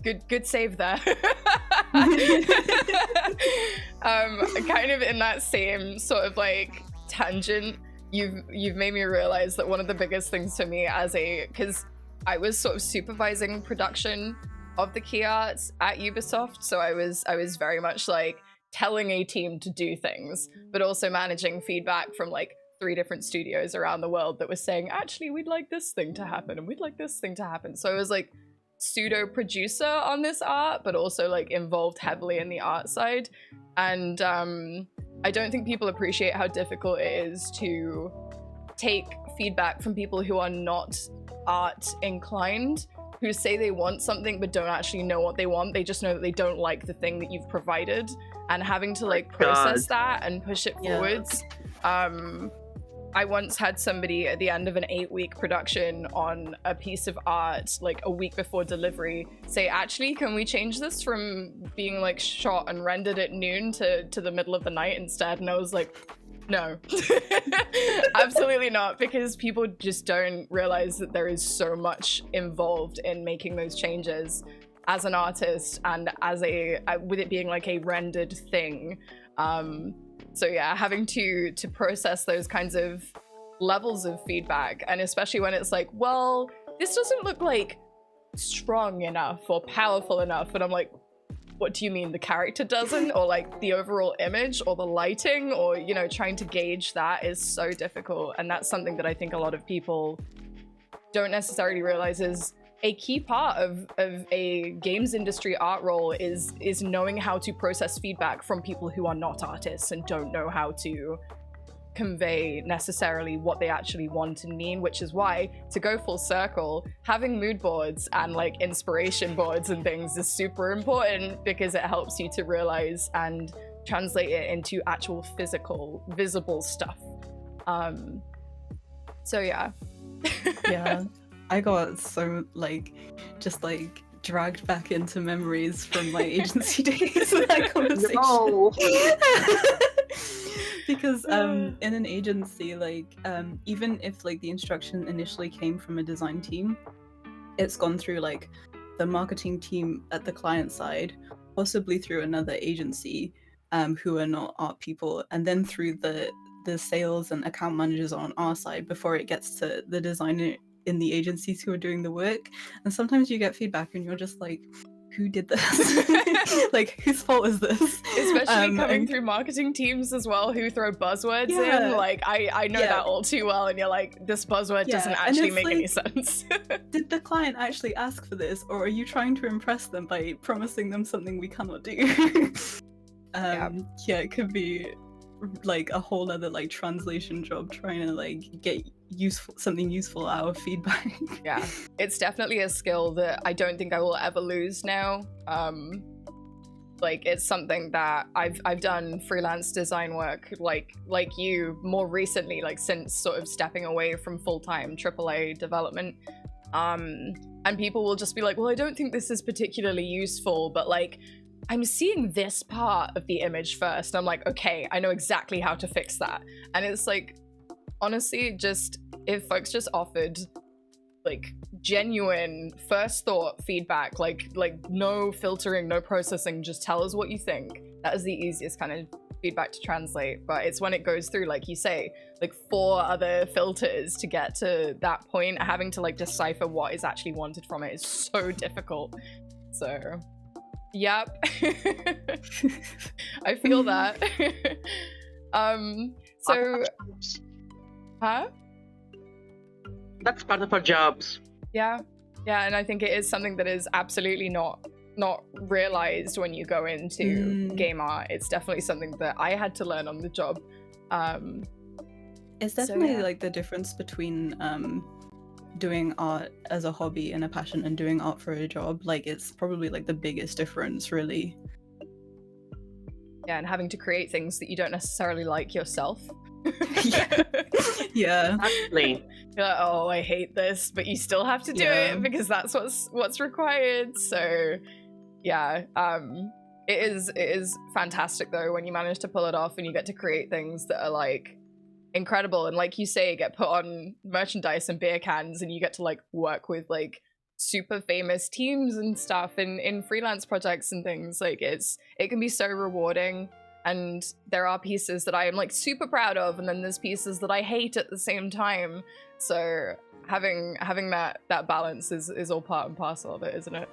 Good save there. Kind of in that same sort of like tangent, you've made me realize that one of the biggest things for me because I was sort of supervising production of the key arts at Ubisoft, so I was very much like telling a team to do things, but also managing feedback from like 3 different studios around the world that was saying, actually, we'd like this thing to happen and we'd like this thing to happen. So I was like pseudo producer on this art, but also like involved heavily in the art side. And I don't think people appreciate how difficult it is to take feedback from people who are not art inclined, who say they want something but don't actually know what they want. They just know that they don't like the thing that you've provided, and having to like process that and push it forwards. I once had somebody at the end of an 8-week production on a piece of art, like a week before delivery, say, actually, can we change this from being like shot and rendered at noon to the middle of the night instead? And I was like, no, absolutely not, because people just don't realize that there is so much involved in making those changes as an artist, and as with it being like a rendered thing. So yeah, having to process those kinds of levels of feedback, and especially when it's like, well, this doesn't look like strong enough or powerful enough, and I'm like, what do you mean, the character doesn't, or like the overall image or the lighting, or you know, trying to gauge that is so difficult. And that's something that I think a lot of people don't necessarily realize is a key part of a games industry art role is knowing how to process feedback from people who are not artists and don't know how to convey necessarily what they actually want and mean, which is why, to go full circle, having mood boards and like inspiration boards and things is super important, because it helps you to realize and translate it into actual physical, visible stuff. So yeah. Yeah. I got so just dragged back into memories from my agency days in that conversation. No. Because in an agency, even if the instruction initially came from a design team, it's gone through the marketing team at the client side, possibly through another agency who are not art people, and then through the sales and account managers on our side before it gets to the designer in the agencies who are doing the work. And sometimes you get feedback and you're just like, who did this? Whose fault is this? Especially coming through marketing teams as well, who throw buzzwords in. I know that all too well, and you're like, this buzzword doesn't actually make any sense. Did the client actually ask for this, or are you trying to impress them by promising them something we cannot do? It could be a whole other translation job trying to get something useful out of feedback. Yeah, it's definitely a skill that I don't think I will ever lose now. Like it's something that I've done freelance design work like you more recently, like since sort of stepping away from full-time AAA development. And people will just be like, well, I don't think this is particularly useful, but like I'm seeing this part of the image first. And I'm like, okay, I know exactly how to fix that. And it's like, honestly, just if folks just offered like genuine first thought feedback, like no filtering, no processing, just tell us what you think. That is the easiest kind of feedback to translate. But it's when it goes through, like you say, like 4 other filters to get to that point, having to like decipher what is actually wanted from it is so difficult. So yep. I feel that. So huh? That's part of our jobs. Yeah, and I think it is something that is absolutely not realized when you go into game art. It's definitely something that I had to learn on the job. It's definitely like the difference between doing art as a hobby and a passion and doing art for a job. Like it's probably like the biggest difference, really. Yeah, and having to create things that you don't necessarily like yourself. Yeah. Exactly. You're like, oh, I hate this, but you still have to do it because that's what's required. So yeah, it is fantastic though when you manage to pull it off and you get to create things that are like incredible, and like you say, get put on merchandise and beer cans, and you get to like work with like super famous teams and stuff in freelance projects and things. Like it can be so rewarding. And there are pieces that I am like super proud of, and then there's pieces that I hate at the same time. So having that balance is all part and parcel of it, isn't it?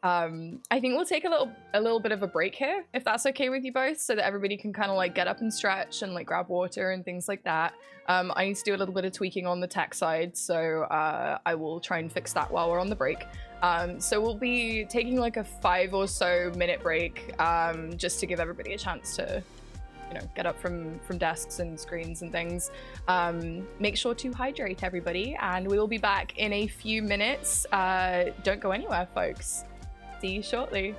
I think we'll take a little bit of a break here, if that's okay with you both, so that everybody can kind of like get up and stretch and like grab water and things like that. I need to do a little bit of tweaking on the tech side, so I will try and fix that while we're on the break. So we'll be taking like a 5 or so minute break, just to give everybody a chance to, you know, get up from desks and screens and things. Make sure to hydrate, everybody, and we will be back in a few minutes. Don't go anywhere, folks. See you shortly.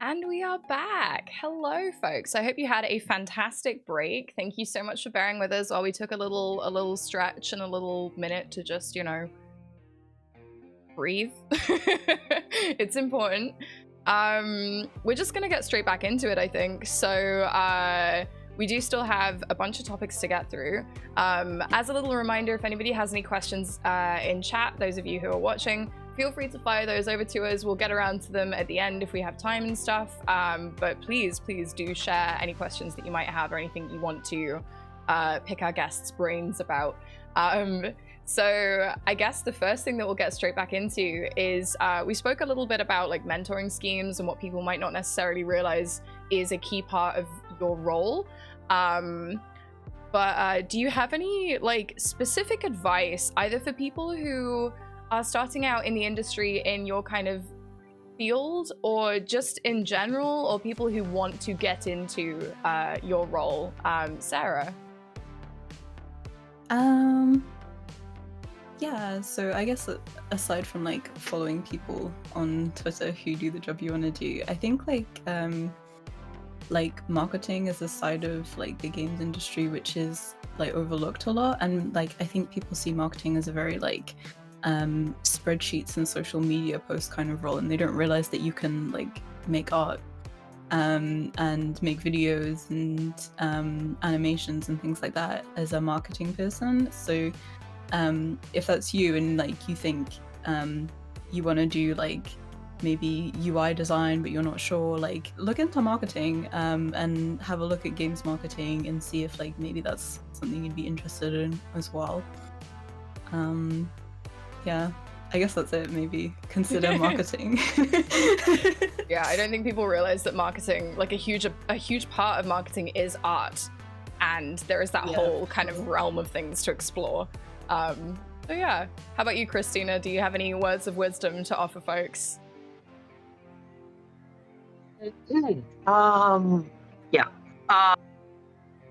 And we are back. Hello, folks. I hope you had a fantastic break. Thank you so much for bearing with us while we took a little stretch and a little minute to just, you know, breathe. It's important. We're just gonna get straight back into it, I think. So we do still have a bunch of topics to get through. As a little reminder, if anybody has any questions in chat, those of you who are watching, feel free to fire those over to us. We'll get around to them at the end if we have time and stuff. But please do share any questions that you might have or anything you want to pick our guests' brains about. So I guess the first thing that we'll get straight back into is we spoke a little bit about like mentoring schemes and what people might not necessarily realize is a key part of your role. But do you have any like specific advice either for people who are starting out in the industry in your kind of field or just in general, or people who want to get into your role? Sarah? Yeah, so I guess aside from like following people on Twitter who do the job you want to do, I think like marketing is a side of like the games industry which is like overlooked a lot, and like I think people see marketing as a very like spreadsheets and social media post kind of role, and they don't realize that you can like make art and make videos and animations and things like that as a marketing person. So if that's you and like you think you want to do like maybe UI design but you're not sure, like look into marketing and have a look at games marketing and see if like maybe that's something you'd be interested in as well. Yeah, I guess that's it. Maybe consider marketing. Yeah, I don't think people realize that marketing, like a huge part of marketing is art, and there is that whole kind of realm of things to explore. So yeah, how about you, Christina? Do you have any words of wisdom to offer folks? I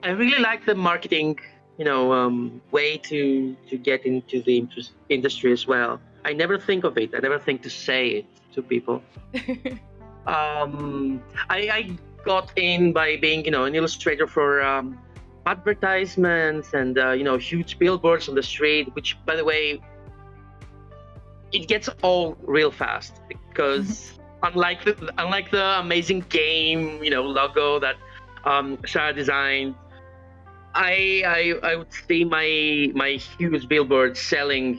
really like the marketing, way to get into the industry as well. I never think of it. I never think to say it to people. I got in by being, an illustrator for advertisements and huge billboards on the street, which, by the way, it gets old real fast because unlike the amazing game, logo that Sarah designed, I would see my huge billboards selling,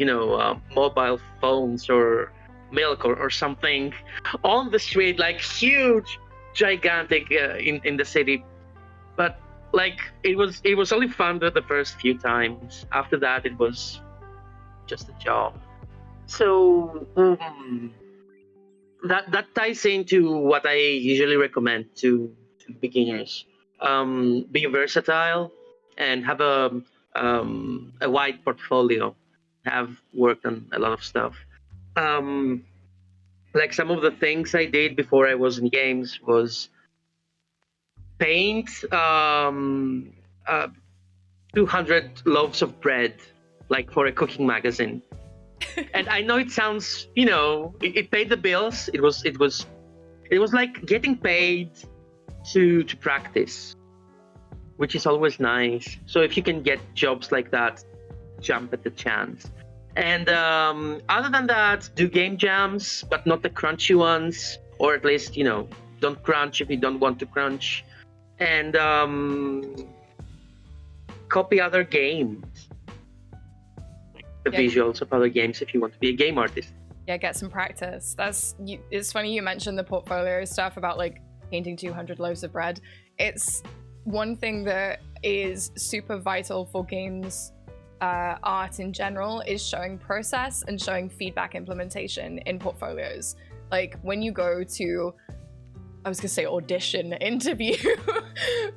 mobile phones or milk or something on the street, like huge, gigantic in the city. But like it was only fun the first few times. After that, it was just a job. So that ties into what I usually recommend to beginners. Be versatile and have a wide portfolio. Have worked on a lot of stuff. Um, like some of the things I did before I was in games was paint uh, 200 loaves of bread, like for a cooking magazine. And I know it sounds, it paid the bills. It was like getting paid to practice, which is always nice. So if you can get jobs like that, jump at the chance. And other than that, do game jams, but not the crunchy ones, or at least don't crunch if you don't want to crunch. And copy other games, the visuals of other games if you want to be a game artist. Yeah, get some practice. It's funny you mentioned the portfolio stuff about like painting 200 loaves of bread. It's one thing that is super vital for games art in general is showing process and showing feedback implementation in portfolios. Like when you go to, I was gonna say audition, interview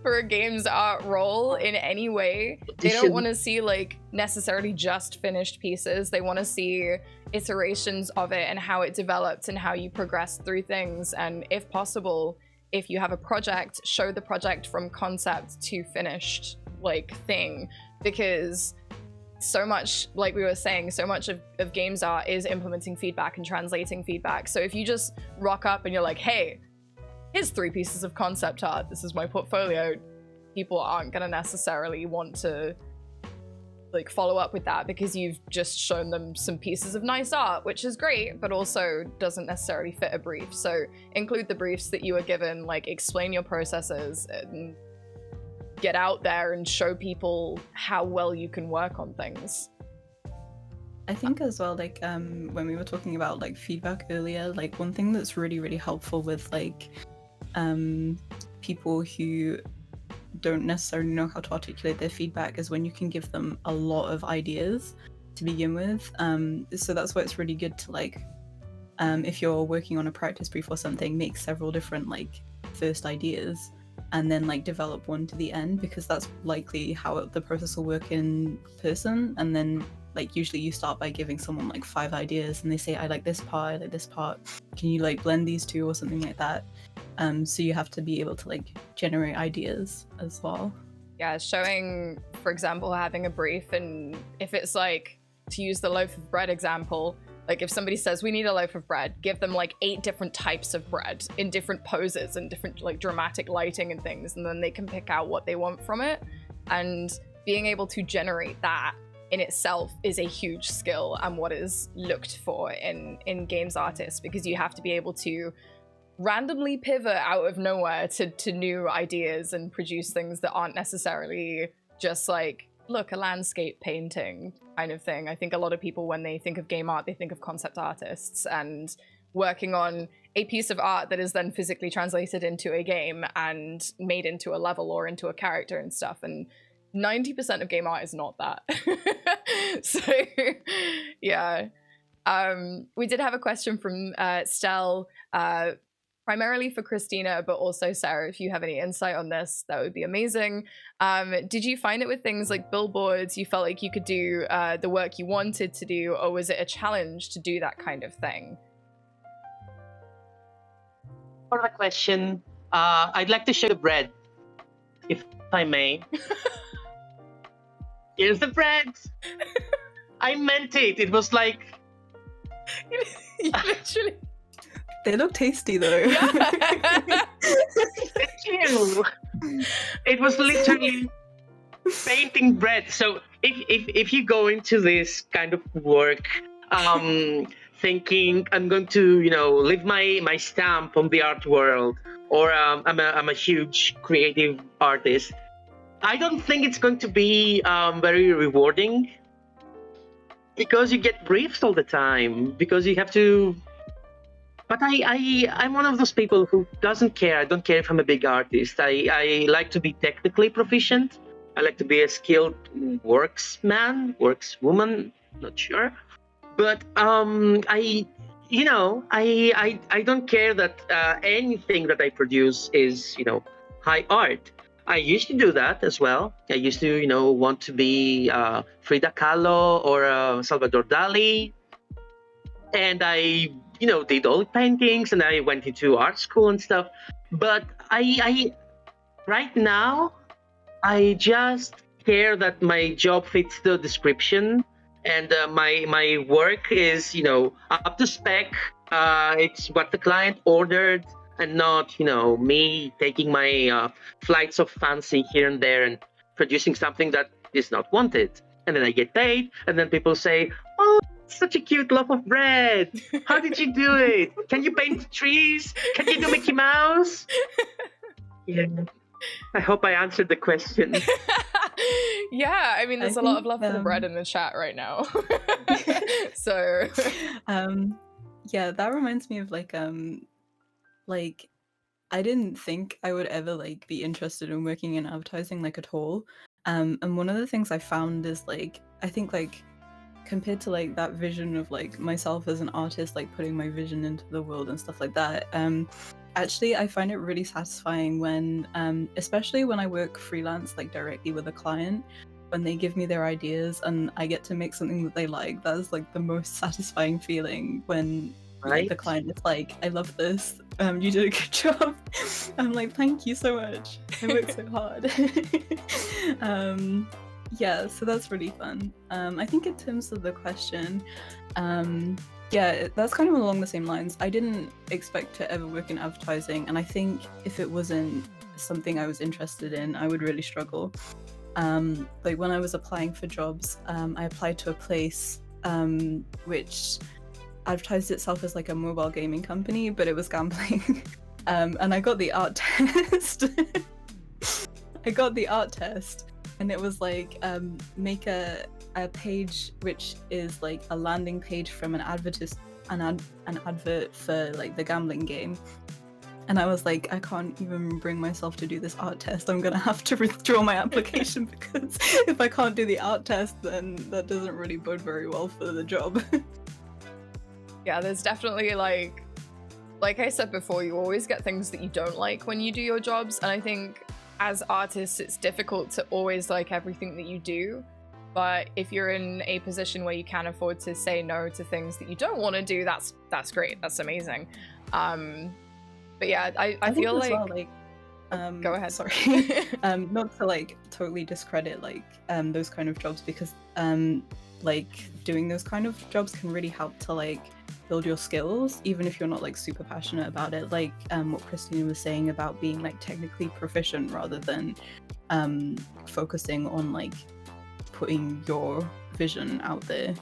for a games art role in any way, they don't want to see like necessarily just finished pieces. They want to see iterations of it and how it developed and how you progress through things. And if possible, if you have a project, show the project from concept to finished like thing, because so much, like we were saying, so much of games art is implementing feedback and translating feedback. So if you just rock up and you're like, hey, here's 3 pieces of concept art, this is my portfolio, people aren't gonna necessarily want to like follow up with that because you've just shown them some pieces of nice art, which is great, but also doesn't necessarily fit a brief. So include the briefs that you were given, like explain your processes and get out there and show people how well you can work on things. I think as well, like when we were talking about like feedback earlier, like one thing that's really, really helpful with like people who don't necessarily know how to articulate their feedback is when you can give them a lot of ideas to begin with. So that's why it's really good to like, if you're working on a practice brief or something, make several different like first ideas and then like develop one to the end, because that's likely how the process will work in person. And then like usually you start by giving someone like 5 ideas and they say, I like this part, I like this part, can you like blend these two or something like that. So you have to be able to like generate ideas as well. Yeah, showing, for example, having a brief, and if it's like, to use the loaf of bread example, like if somebody says we need a loaf of bread, give them like 8 different types of bread in different poses and different like dramatic lighting and things, and then they can pick out what they want from it. And being able to generate that in itself is a huge skill and what is looked for in games artists, because you have to be able to randomly pivot out of nowhere to new ideas and produce things that aren't necessarily just like, look, a landscape painting kind of thing. I think a lot of people, when they think of game art, they think of concept artists and working on a piece of art that is then physically translated into a game and made into a level or into a character and stuff. And 90% of game art is not that. So yeah. We did have a question from Stel, primarily for Christina, but also Sarah, if you have any insight on this, that would be amazing. Did you find it with things like billboards, you felt like you could do the work you wanted to do, or was it a challenge to do that kind of thing? For the question, I'd like to show the bread, if I may. Here's the bread. I meant it. It was like... You literally... They look tasty though. Yeah. Thank you. It was literally painting bread. So if you go into this kind of work, thinking I'm going to leave my stamp on the art world, or I'm a huge creative artist, I don't think it's going to be very rewarding because you get briefs all the time because you have to. But I'm one of those people who doesn't care. I don't care if I'm a big artist. I like to be technically proficient. I like to be a skilled worksman, workswoman, not sure. But I don't care that anything that I produce is, high art. I used to do that as well. I used to, want to be Frida Kahlo or Salvador Dali, and I, did oil paintings, and I went into art school and stuff. But I right now, I just care that my job fits the description, and my work is, up to spec. It's what the client ordered, and not, me taking my flights of fancy here and there and producing something that is not wanted. And then I get paid, and then people say, "Oh, such a cute loaf of bread. How did you do it? Can you paint trees? Can you do Mickey Mouse?" Yeah. I hope I answered the question. Yeah, I mean, there's a lot of love for the bread in the chat right now. So, yeah, that reminds me of like I didn't think I would ever like be interested in working in advertising like at all. And one of the things I found is like I think like compared to like that vision of like myself as an artist, like putting my vision into the world and stuff like that, actually I find it really satisfying when especially when I work freelance like directly with a client, when they give me their ideas and I get to make something that they like. That is like the most satisfying feeling when like the client is like, "I love this, you did a good job." I'm like, "Thank you so much, I worked so hard." Yeah, so that's really fun. I think in terms of the question, yeah, that's kind of along the same lines. I didn't expect to ever work in advertising, and I think if it wasn't something I was interested in, I would really struggle. Like when I was applying for jobs, I applied to a place which advertised itself as like a mobile gaming company, but it was gambling. And I got the art test. I got the art test, and it was like make a page which is like a landing page from an advert for like the gambling game. And I was like, I can't even bring myself to do this art test. I'm gonna have to withdraw my application because if I can't do the art test, then that doesn't really bode very well for the job. Yeah, there's definitely like I said before, you always get things that you don't like when you do your jobs. And I think as artists, it's difficult to always like everything that you do. But if you're in a position where you can afford to say no to things that you don't want to do, that's great. That's amazing. But yeah, I feel like, well, go ahead. Sorry. Not to like totally discredit like those kind of jobs, because like doing those kind of jobs can really help to like build your skills, even if you're not like super passionate about it. Like what Christina was saying about being like technically proficient rather than focusing on like putting your vision out there.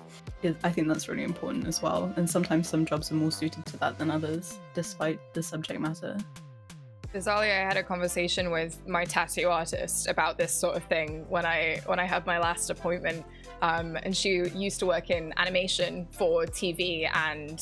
I think that's really important as well. And sometimes some jobs are more suited to that than others, despite the subject matter. Bizarrely, I had a conversation with my tattoo artist about this sort of thing when I had my last appointment. And she used to work in animation for TV and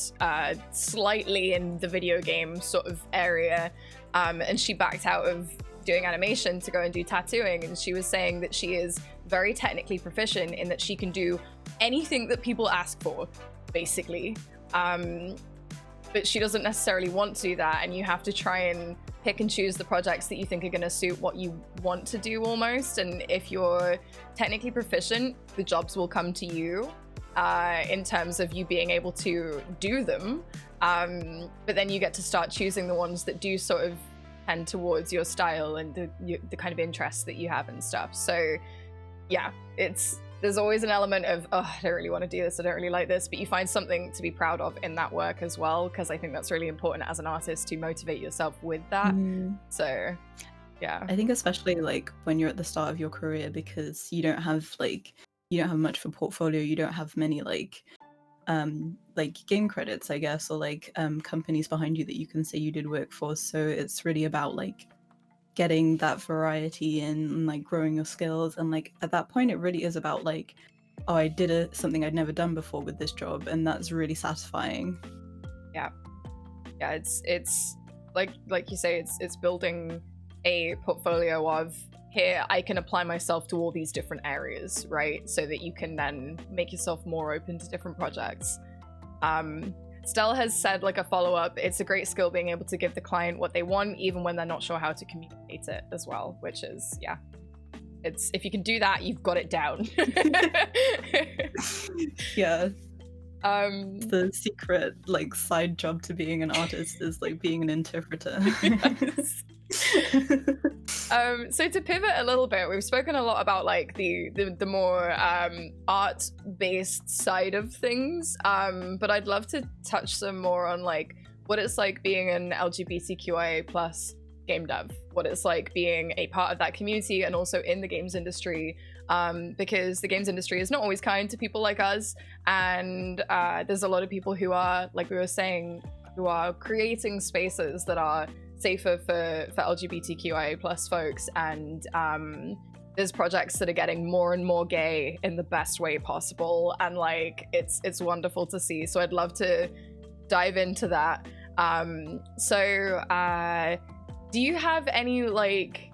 slightly in the video game sort of area. And she backed out of doing animation to go and do tattooing. And she was saying that she is very technically proficient in that she can do anything that people ask for, basically. But she doesn't necessarily want to do that. And you have to try and pick and choose the projects that you think are going to suit what you want to do almost. And if you're technically proficient, the jobs will come to you in terms of you being able to do them. But then you get to start choosing the ones that do sort of tend towards your style and the kind of interests that you have and stuff. So yeah, there's always an element of, oh, I don't really want to do this, I don't really like this, but you find something to be proud of in that work as well, because I think that's really important as an artist to motivate yourself with that. So yeah, I think especially like when you're at the start of your career, because you don't have much for portfolio, you don't have many like game credits, I guess, or like companies behind you that you can say you did work for. So it's really about like getting that variety and like growing your skills. And like at that point, it really is about like, oh, I did something I'd never done before with this job, and that's really satisfying. Yeah, it's like you say, it's building a portfolio of, here I can apply myself to all these different areas, right? So that you can then make yourself more open to different projects. Stella has said, like a follow-up, it's a great skill being able to give the client what they want, even when they're not sure how to communicate it as well, which is, yeah. It's, if you can do that, you've got it down. Yeah. The secret like side job to being an artist is like being an interpreter. Yes. So to pivot a little bit, we've spoken a lot about like the more art-based side of things, but I'd love to touch some more on like what it's like being an LGBTQIA+ game dev, what it's like being a part of that community and also in the games industry, because the games industry is not always kind to people like us, and there's a lot of people who are, like we were saying, who are creating spaces that are safer for LGBTQIA+ folks, and there's projects that are getting more and more gay in the best way possible, and like it's wonderful to see. So I'd love to dive into that. Do you have any like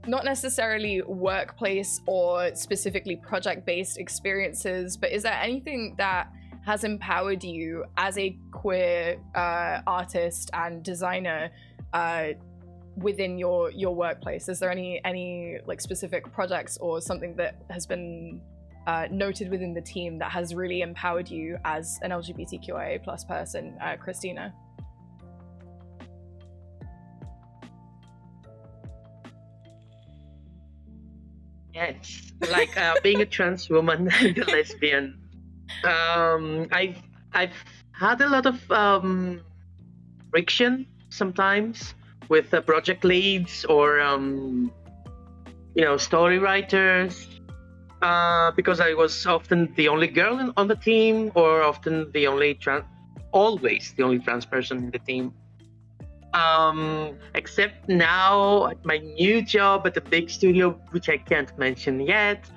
not necessarily workplace or specifically project-based experiences, but is there anything that has empowered you as a queer artist and designer within your workplace? Is there any like specific projects or something that has been noted within the team that has really empowered you as an LGBTQIA+ person, Christina? Yes, like being a trans woman and a lesbian. I've had a lot of friction sometimes with project leads or story writers, because I was often the only girl on the team, or often always the only trans person in the team. Except now at my new job at a big studio, which I can't mention yet,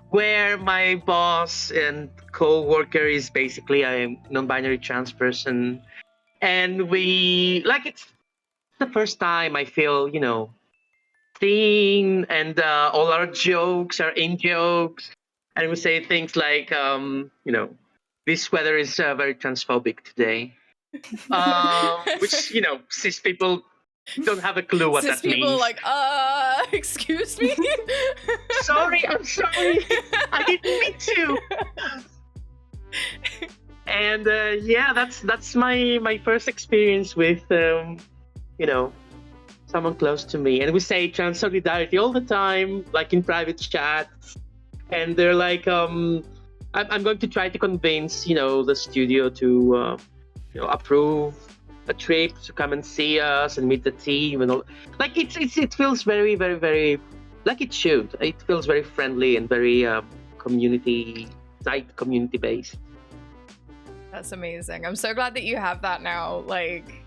where my boss and co-worker is basically a non-binary trans person. And it's the first time I feel, seen, and all our jokes are in jokes. And we say things like, this weather is very transphobic today. Which, cis people don't have a clue what Cis that means. people like, excuse me? I'm sorry. I didn't mean to. And that's my first experience with, someone close to me. And we say trans solidarity all the time, like in private chats. And they're like, I'm going to try to convince, the studio to, approve a trip to come and see us and meet the team and all. Like it feels very, very, very like it should. It feels very friendly and very community based. That's amazing. I'm so glad that you have that now. Like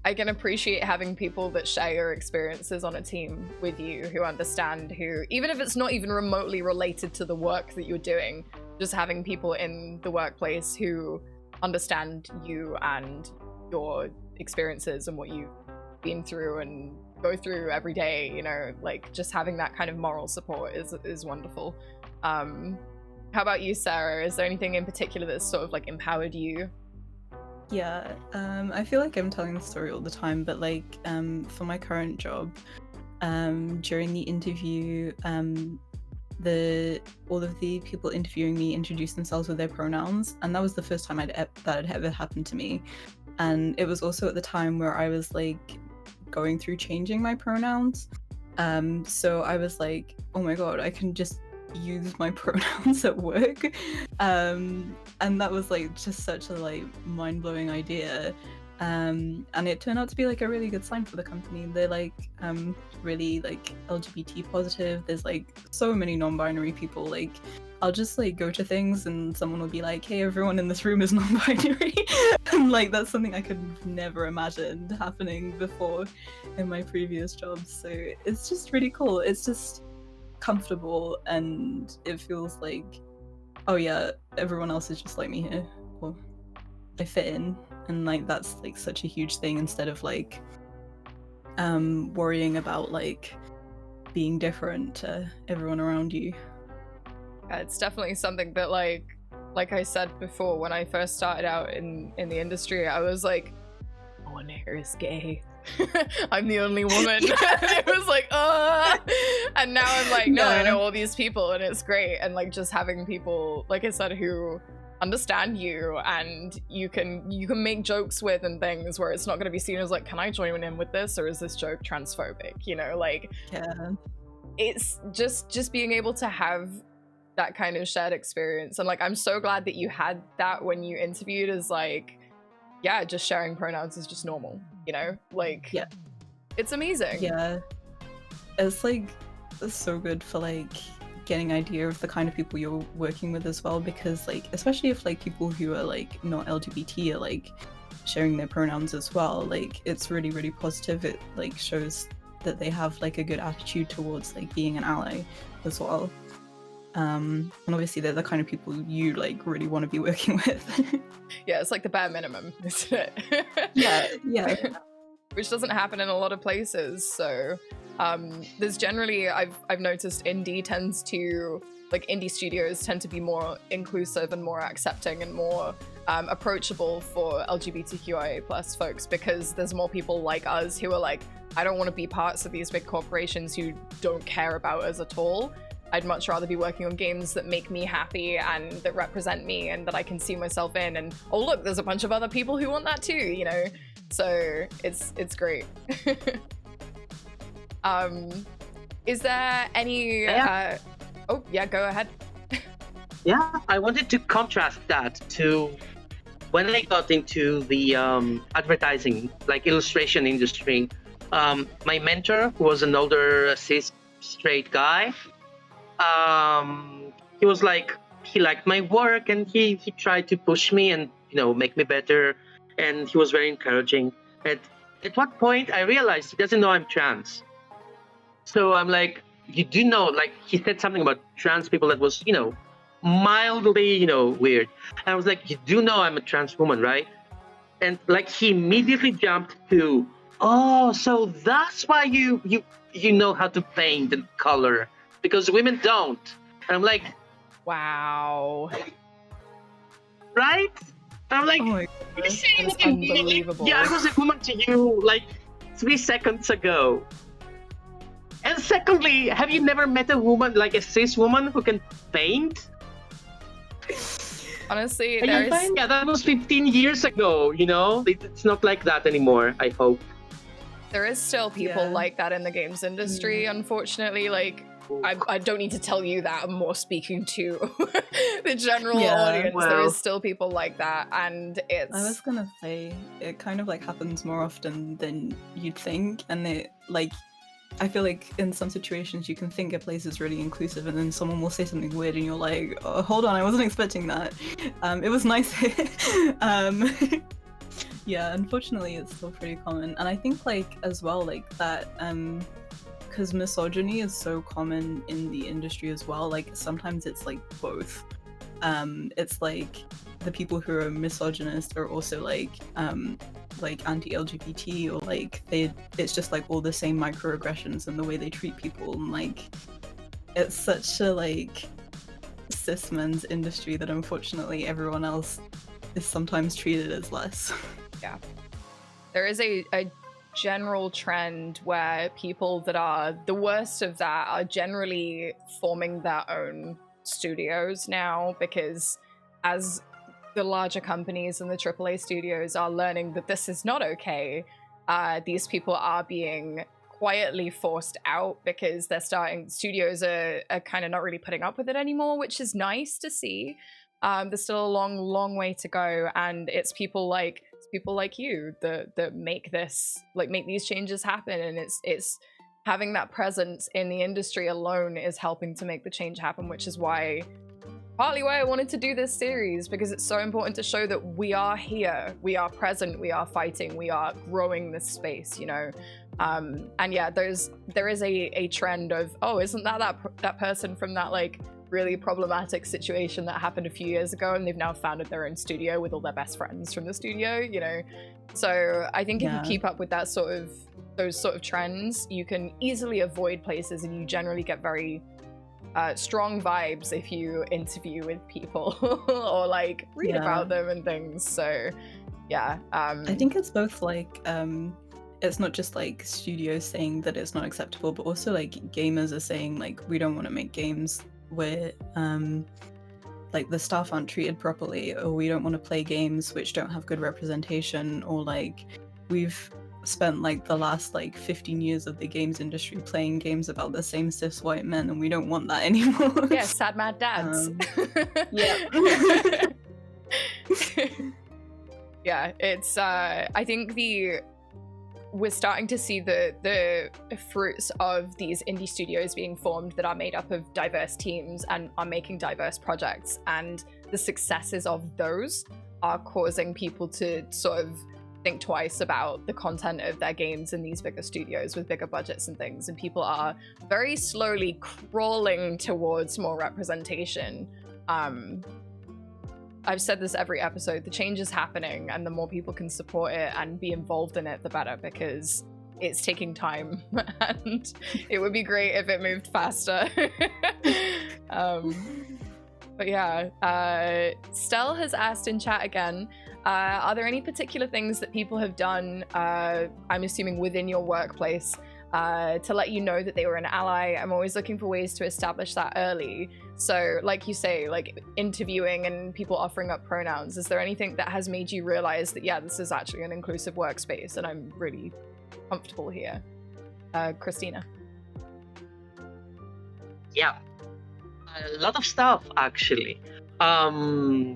I can appreciate having people that share your experiences on a team with you, who understand, who, even if it's not even remotely related to the work that you're doing, just having people in the workplace who understand you and your experiences and what you've been through and go through every day, like just having that kind of moral support is wonderful. How about you, Sarah? Is there anything in particular that's sort of like empowered you? Yeah, I feel like I'm telling the story all the time, but like for my current job, during the interview, all of the people interviewing me introduced themselves with their pronouns, and that was the first time that had ever happened to me. And it was also at the time where I was like going through changing my pronouns, so I was like, oh my god, I can just use my pronouns at work, and that was like just such a like mind-blowing idea, and it turned out to be like a really good sign for the company. They're like really like LGBT positive. There's like so many non-binary people like I'll just like go to things and someone will be like, hey, everyone in this room is non-binary. And like that's something I could never imagined happening before in my previous jobs. So it's just really cool. It's just comfortable and it feels like, oh yeah, everyone else is just like me here. Or I fit in. And like that's like such a huge thing instead of like worrying about like being different to everyone around you. It's definitely something that like I said before, when I first started out in the industry, I was like, no one here is gay. I'm the only woman. It was like, and now I'm like, no, I know all these people and it's great. And like just having people, like I said, who understand you and you can make jokes with and things where it's not going to be seen as like, can I join in with this, or is this joke transphobic, you know? Like, yeah, it's just being able to have that kind of shared experience. And like I'm so glad that you had that when you interviewed, as like, yeah, just sharing pronouns is just normal, you know? Like, yeah, it's amazing. yeah, it's like it's so good for like getting idea of the kind of people you're working with as well, because like especially if like people who are like not LGBT are like sharing their pronouns as well, like it's really, really positive. It like shows that they have like a good attitude towards like being an ally as well. And obviously they're the kind of people you like really want to be working with. Yeah, it's like the bare minimum, isn't it? yeah Which doesn't happen in a lot of places. So there's generally, I've noticed indie studios tend to be more inclusive and more accepting and more approachable for LGBTQIA plus folks, because there's more people like us who are like, I don't want to be parts of these big corporations who don't care about us at all. I'd much rather be working on games that make me happy and that represent me and that I can see myself in. And oh look, there's a bunch of other people who want that too, you know? So it's great. Is there any oh yeah, go ahead. Yeah, I wanted to contrast that to when I got into the advertising, like illustration industry. My mentor, who was an older cis straight guy, he was like, he liked my work and he tried to push me and, you know, make me better. And he was very encouraging. At what point I realized he doesn't know I'm trans. So I'm like, you do know, like he said something about trans people that was, you know, mildly, you know, weird. And I was like, you do know I'm a trans woman, right? And like he immediately jumped to, oh, so that's why you know how to paint and color, because women don't. And I'm like, wow. Right? And I'm like, oh my gosh, that's unbelievable. Yeah, I was a woman to you like 3 seconds ago. And secondly, have you never met a woman, like a cis woman, who can paint? Honestly, yeah, that was 15 years ago, you know? It's not like that anymore, I hope. There is still people like that in the games industry, unfortunately. Like, I don't need to tell you that. I'm more speaking to the general audience. Well, there is still people like that, and it's... I was gonna say, it kind of like happens more often than you'd think, and it like, I feel like in some situations you can think a place is really inclusive and then someone will say something weird and you're like, oh, hold on, I wasn't expecting that. It was nice. Yeah, unfortunately it's still pretty common. And I think like as well, like that, because misogyny is so common in the industry as well, like sometimes it's like both. It's like the people who are misogynist are also like anti-LGBT, or like it's just like all the same microaggressions and the way they treat people, and like it's such a like cis men's industry that unfortunately everyone else is sometimes treated as less. Yeah, there is a general trend where people that are the worst of that are generally forming their own studios now, because as the larger companies and the AAA studios are learning that this is not okay, these people are being quietly forced out, because studios are kind of not really putting up with it anymore, which is nice to see. There's still a long way to go, and it's people like you that make this, like, make these changes happen, and it's having that presence in the industry alone is helping to make the change happen, which is why partly why I wanted to do this series, because it's so important to show that we are here, we are present, we are fighting, we are growing this space, you know. And yeah, there is a trend of, oh, isn't that person from that like really problematic situation that happened a few years ago, and they've now founded their own studio with all their best friends from the studio, you know. So I think if you keep up with those sort of trends, you can easily avoid places, and you generally get very strong vibes if you interview with people or like read about them and things. So yeah, I think it's both like it's not just like studios saying that it's not acceptable, but also like gamers are saying like, we don't want to make games where like the staff aren't treated properly, or we don't want to play games which don't have good representation, or like we've spent like the last like 15 years of the games industry playing games about the same cis white men, and we don't want that anymore. Yeah, sad mad dads. Yeah. Yeah, it's I think we're starting to see the fruits of these indie studios being formed that are made up of diverse teams and are making diverse projects, and the successes of those are causing people to sort of think twice about the content of their games in these bigger studios with bigger budgets and things, and people are very slowly crawling towards more representation. I've said this every episode, the change is happening, and the more people can support it and be involved in it, the better, because it's taking time and it would be great if it moved faster. But yeah, Stell has asked in chat again, are there any particular things that people have done, I'm assuming within your workplace, to let you know that they were an ally? I'm always looking for ways to establish that early. So like you say, like interviewing and people offering up pronouns, is there anything that has made you realize that, yeah, this is actually an inclusive workspace and I'm really comfortable here? Christina. Yeah, a lot of stuff actually. I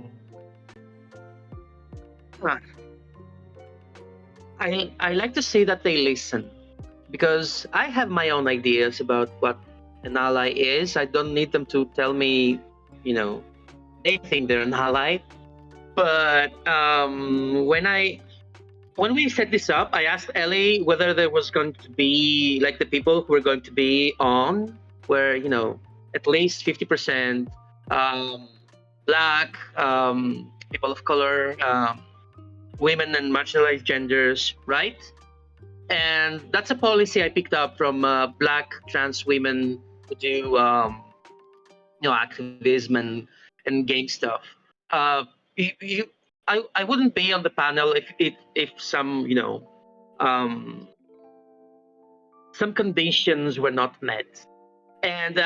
like to say that they listen, because I have my own ideas about what an ally is. I don't need them to tell me, you know, they think they're an ally. But when we set this up, I asked Ellie whether there was going to be, like, the people who were going to be on were, you know, at least 50% Black, people of color, women and marginalized genders, right? And that's a policy I picked up from Black trans women who do, you know, activism and game stuff. I wouldn't be on the panel if some, you know, some conditions were not met. And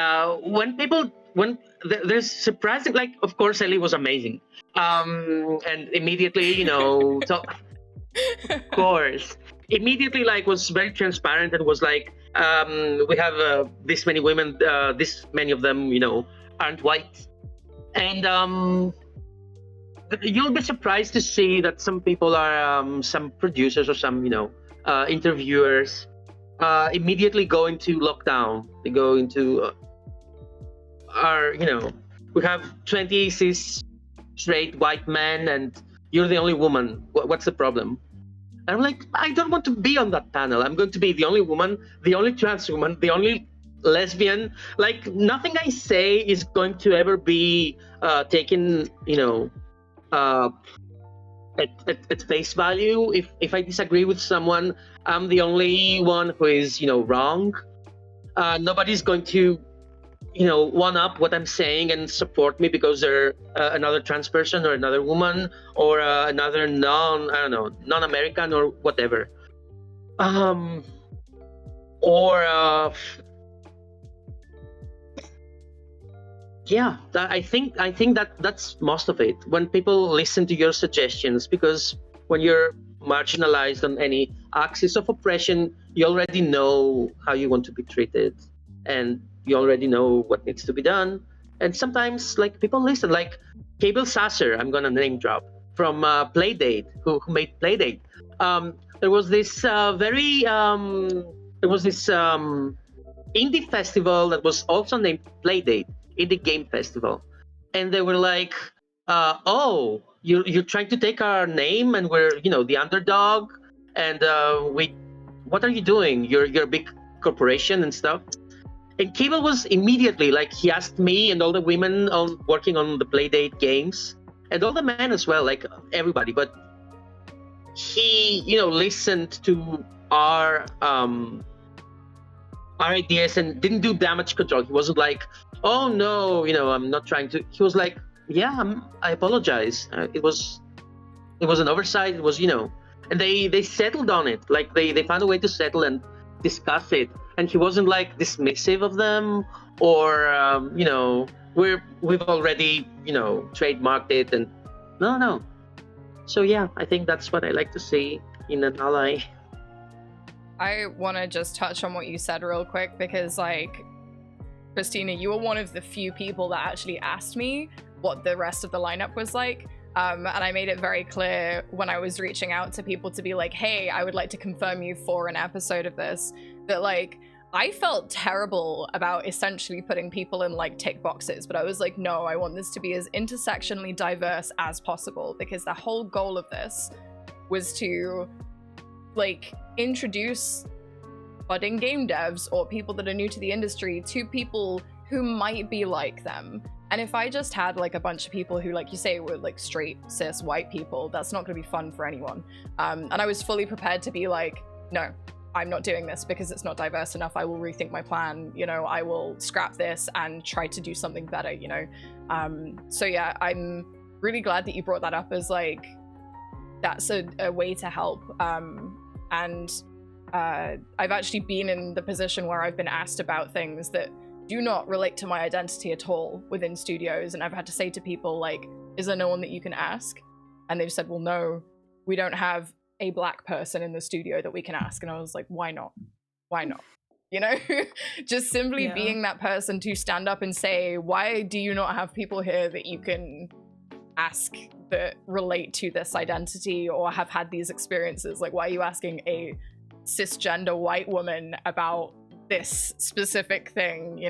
when there's surprising, like, of course, Ellie was amazing. And immediately, you know, so of course, immediately, like, was very transparent and was like, we have this many women, this many of them, you know, aren't white. And you'll be surprised to see that some people are, some producers or some, you know, interviewers immediately go into lockdown. They go into you know, we have 20 cis straight white men and you're the only woman. What's the problem? And I'm like, I don't want to be on that panel. I'm going to be the only woman, the only trans woman, the only lesbian. Like, nothing I say is going to ever be taken, you know, at face value. If I disagree with someone, I'm the only one who is, you know, wrong. Nobody's going to, you know, one up what I'm saying and support me because they're another trans person or another woman or another non-American or whatever. Yeah, I think that's most of it. When people listen to your suggestions, because when you're marginalized on any axis of oppression, you already know how you want to be treated, and you already know what needs to be done. And sometimes, like, people listen, like Cable Sasser, I'm gonna name drop, from Playdate, who made Playdate. There was this indie festival that was also named Playdate, Indie Game Festival. and they were like, "Oh, you're trying to take our name, and we're the underdog, and what are you doing? You're a big corporation and stuff." And Cable was immediately like, he asked me and all the women on working on the Playdate games, and all the men as well, like everybody. But he, listened to our ideas and didn't do damage control. He wasn't like, "Oh no, I'm not trying to." He was like, "Yeah, I apologize. It was an oversight. It was, and they settled on it. Like they found a way to settle and discuss it. And he wasn't like dismissive of them, or we've already trademarked it, and no. So yeah, I think that's what I like to see in an ally. I want to just touch on what you said real quick, because like, Christina, you were one of the few people that actually asked me what the rest of the lineup was like. And I made it very clear when I was reaching out to people to be like, hey, I would like to confirm you for an episode of this, that like, I felt terrible about essentially putting people in like tick boxes, but I was like, no, I want this to be as intersectionally diverse as possible, because the whole goal of this was to like introduce budding game devs or people that are new to the industry to people who might be like them. And if I just had like a bunch of people who, like you say, were like straight cis white people, that's not going to be fun for anyone. And I was fully prepared to be like, no, I'm not doing this because it's not diverse enough. I will rethink my plan. I will scrap this and try to do something better. So yeah, I'm really glad that you brought that up as like, that's a way to help. And I've actually been in the position where I've been asked about things that do not relate to my identity at all within studios, and I've had to say to people like, is there no one that you can ask? And they've said, well, no, we don't have a Black person in the studio that we can ask. And I was like, why not? Just simply being that person to stand up and say, why do you not have people here that you can ask that relate to this identity or have had these experiences? Like, why are you asking a cisgender white woman about this specific thing?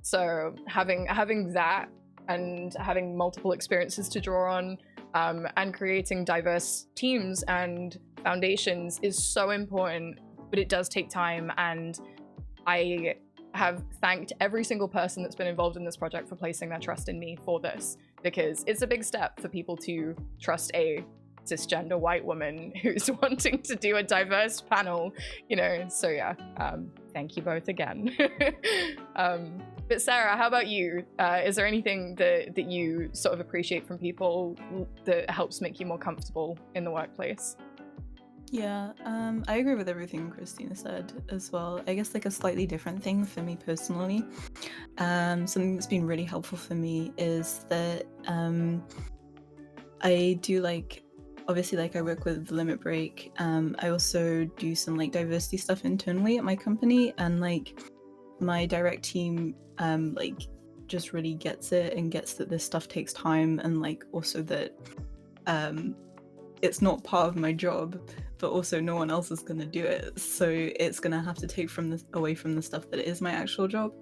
So having that and having multiple experiences to draw on, and creating diverse teams and foundations is so important, but it does take time. And I have thanked every single person that's been involved in this project for placing their trust in me for this, because it's a big step for people to trust a cisgender white woman who's wanting to do a diverse panel, so yeah, thank you both again. But Sarah, how about you? Is there anything that you sort of appreciate from people that helps make you more comfortable in the workplace? Yeah, I agree with everything Christina said as well. I guess like a slightly different thing for me personally, something that's been really helpful for me is that I do like, obviously like I work with Limit Break. I also do some like diversity stuff internally at my company, and like my direct team like just really gets it and gets that this stuff takes time, and like also that it's not part of my job, but also no one else is going to do it, so it's going to have to take away from the stuff that is my actual job.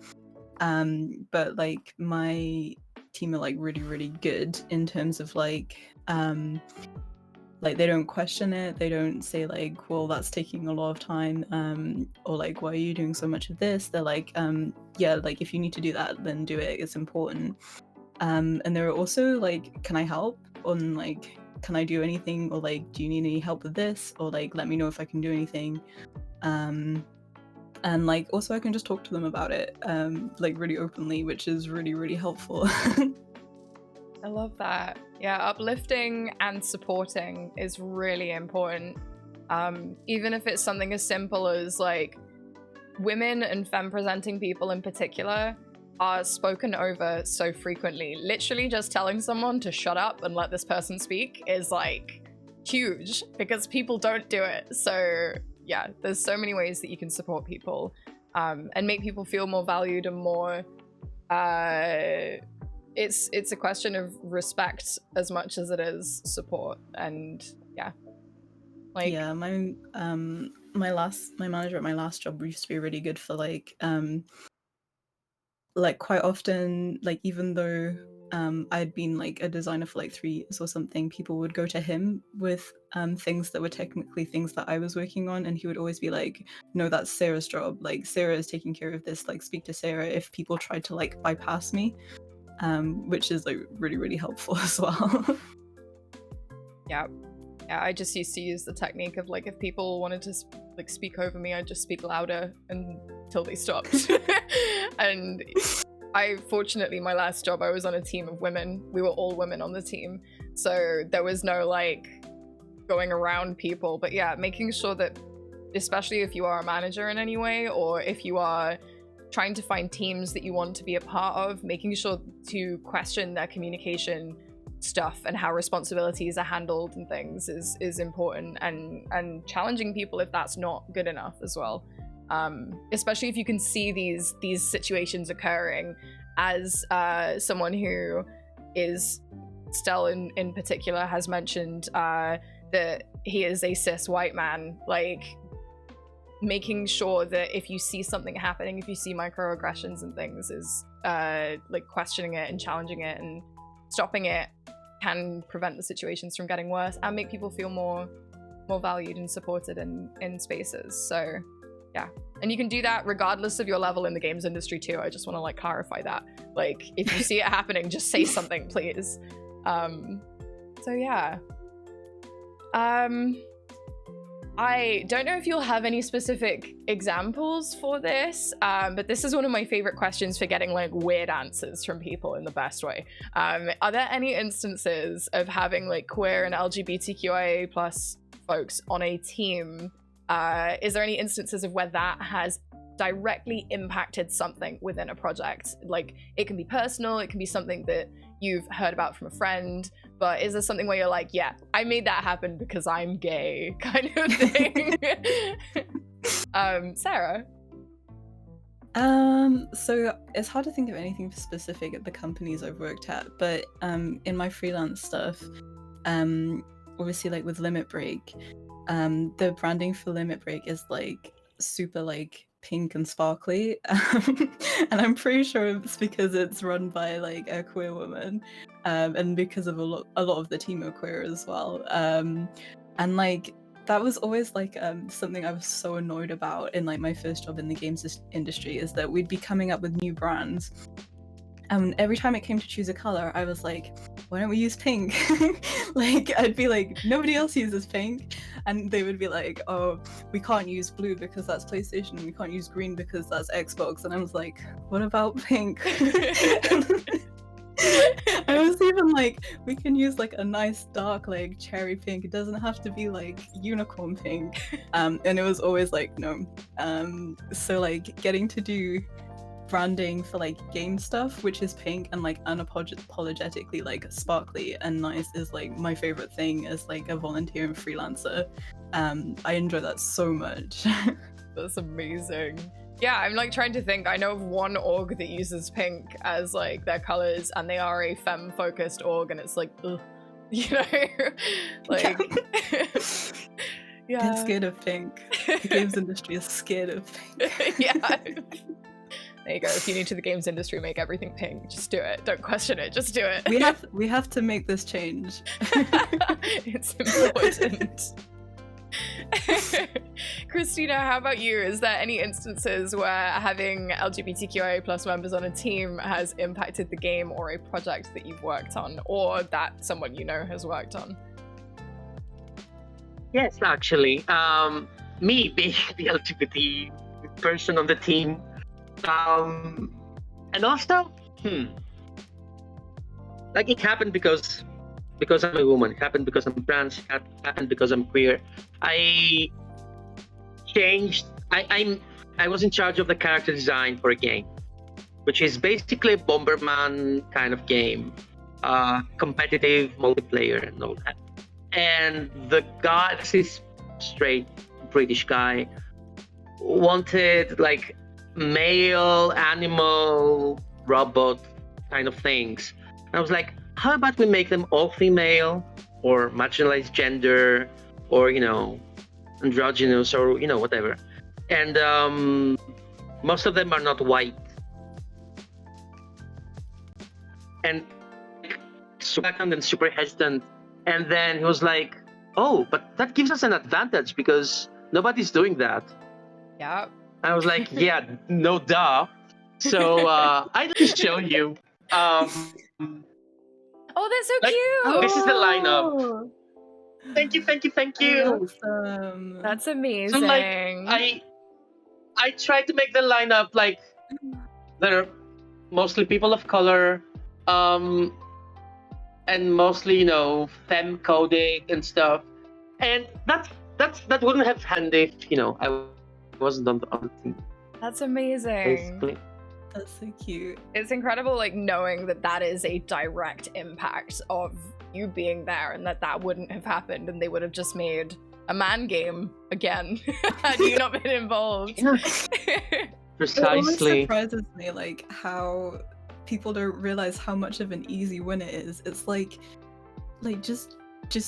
But like my team are like really, really good in terms of like they don't question it. They don't say like, well, that's taking a lot of time, or like, why are you doing so much of this? They're like, yeah, like if you need to do that, then do it. It's important. And they're also like, can I help? On like, can I do anything? Or like, do you need any help with this? Or like, let me know if I can do anything. And like, also I can just talk to them about it, like really openly, which is really, really helpful. I love that. Yeah, uplifting and supporting is really important. Even if it's something as simple as like women and femme presenting people in particular are spoken over so frequently. Literally just telling someone to shut up and let this person speak is like huge, because people don't do it. So yeah, there's so many ways that you can support people, and make people feel more valued and more it's a question of respect as much as it is support. And yeah, like, yeah, my manager at my last job used to be really good for like quite often, like even though I'd been like a designer for like 3 years or something, people would go to him with things that were technically things that I was working on, and he would always be like, no, that's Sarah's job, like Sarah is taking care of this, like speak to Sarah if people tried to like bypass me, which is like really, really helpful as well. Yeah, I just used to use the technique of like, if people wanted to like speak over me, I'd just speak louder until they stopped. And fortunately, my last job, I was on a team of women. We were all women on the team. So there was no like going around people. But yeah, making sure that, especially if you are a manager in any way, or if you are trying to find teams that you want to be a part of, making sure to question their communication stuff and how responsibilities are handled and things is important, and challenging people if that's not good enough as well. Especially if you can see these situations occurring, as someone who is, Stell in particular has mentioned that he is a cis white man, like making sure that if you see something happening, if you see microaggressions and things, is like questioning it and challenging it and stopping it can prevent the situations from getting worse and make people feel more valued and supported in spaces. So yeah, and you can do that regardless of your level in the games industry too. I just want to like clarify that, like if you see it happening, just say something, please. So yeah, I don't know if you'll have any specific examples for this, but this is one of my favorite questions for getting like weird answers from people in the best way. Are there any instances of having like queer and LGBTQIA plus folks on a team? Is there any instances of where that has directly impacted something within a project? Like it can be personal, it can be something that you've heard about from a friend, but is there something where you're like, yeah, I made that happen because I'm gay, kind of thing? Sarah? So it's hard to think of anything specific at the companies I've worked at, but in my freelance stuff, obviously like with Limit Break, the branding for Limit Break is like super like pink and sparkly, and I'm pretty sure it's because it's run by like a queer woman, and because of a lot of the team are queer as well, and like that was always like something I was so annoyed about in like my first job in the games industry, is that we'd be coming up with new brands, and every time it came to choose a color, I was like, why don't we use pink? Like I'd be like, nobody else uses pink, and they would be like, oh, we can't use blue because that's PlayStation, and we can't use green because that's Xbox, and I was like, what about pink? I was even like, we can use like a nice dark like cherry pink, it doesn't have to be like unicorn pink, and it was always like no. So like getting to do branding for like game stuff, which is pink and like unapologetically like sparkly and nice, is like my favorite thing as like a volunteer and freelancer. I enjoy that so much. That's amazing. Yeah, I'm like trying to think. I know of one org that uses pink as like their colors, and they are a femme focused org, and it's like, ugh, you know, like yeah. It's scared of pink. The games industry is scared of pink. Yeah. There you go. If you need to the games industry, make everything pink. Just do it. Don't question it. Just do it. We have to make this change. It's important. Christina, how about you? Is there any instances where having LGBTQIA plus members on a team has impacted the game or a project that you've worked on, or that someone you know has worked on? Yes, actually. Me being the LGBT person on the team. And also, like it happened because I'm a woman, it happened because I'm trans, it happened because I'm queer. I was in charge of the character design for a game, which is basically a Bomberman kind of game, competitive multiplayer and all that. And the guy, this straight British guy, wanted like male, animal, robot kind of things. And I was like, how about we make them all female, or marginalized gender, or, you know, androgynous, or, you know, whatever. And most of them are not white. And second and super hesitant. And then he was like, "Oh, but that gives us an advantage because nobody's doing that." Yeah. I was like, "Yeah, no duh." So I'd like to show you. Oh, that's so Like, cute. this is the lineup. Oh, Thank you. awesome. That's amazing. So like, I tried to make the lineup like they're mostly people of color, and mostly femme coding and stuff, and that wouldn't have happened if I wasn't on the team. That's amazing. Basically. That's so cute. It's incredible, like, knowing that is a direct impact of you being there, and that wouldn't have happened, and they would have just made a man game again had you not been involved. Yeah. It always Precisely. surprises me, like, how people don't realize how much of an easy win it is. It's like just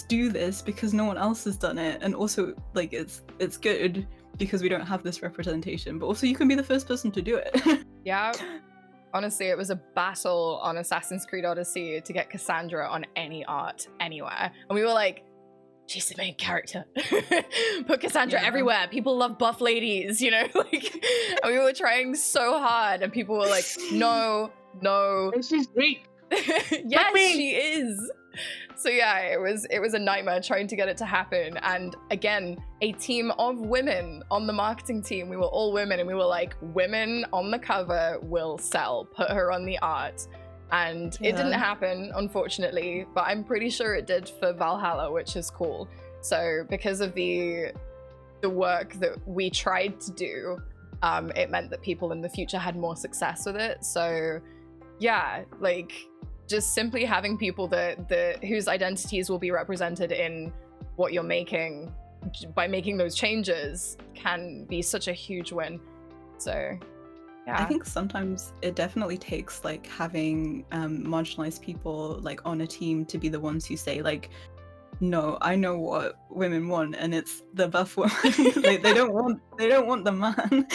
do this because no one else has done it, and also like it's good because we don't have this representation, but also you can be the first person to do it. Yeah. Honestly, it was a battle on Assassin's Creed Odyssey to get Cassandra on any art anywhere. And we were like, she's the main character. Put Cassandra Yeah. everywhere. People love buff ladies, like, and we were trying so hard, and people were like, no. And she's Greek. Yes, me. she is. So yeah, it was a nightmare trying to get it to happen. And again, a team of women on the marketing team. We were all women, and we were like, women on the cover will sell. Put her on the art. And it didn't Yeah. happen, unfortunately, but I'm pretty sure it did for Valhalla, which is cool. So because of the work that we tried to do, it meant that people in the future had more success with it. So yeah, like, just simply having people that whose identities will be represented in what you're making by making those changes can be such a huge win. So yeah. I think sometimes it definitely takes like having marginalized people like on a team to be the ones who say like, no, I know what women want, and it's the buff woman. Like they don't want the man.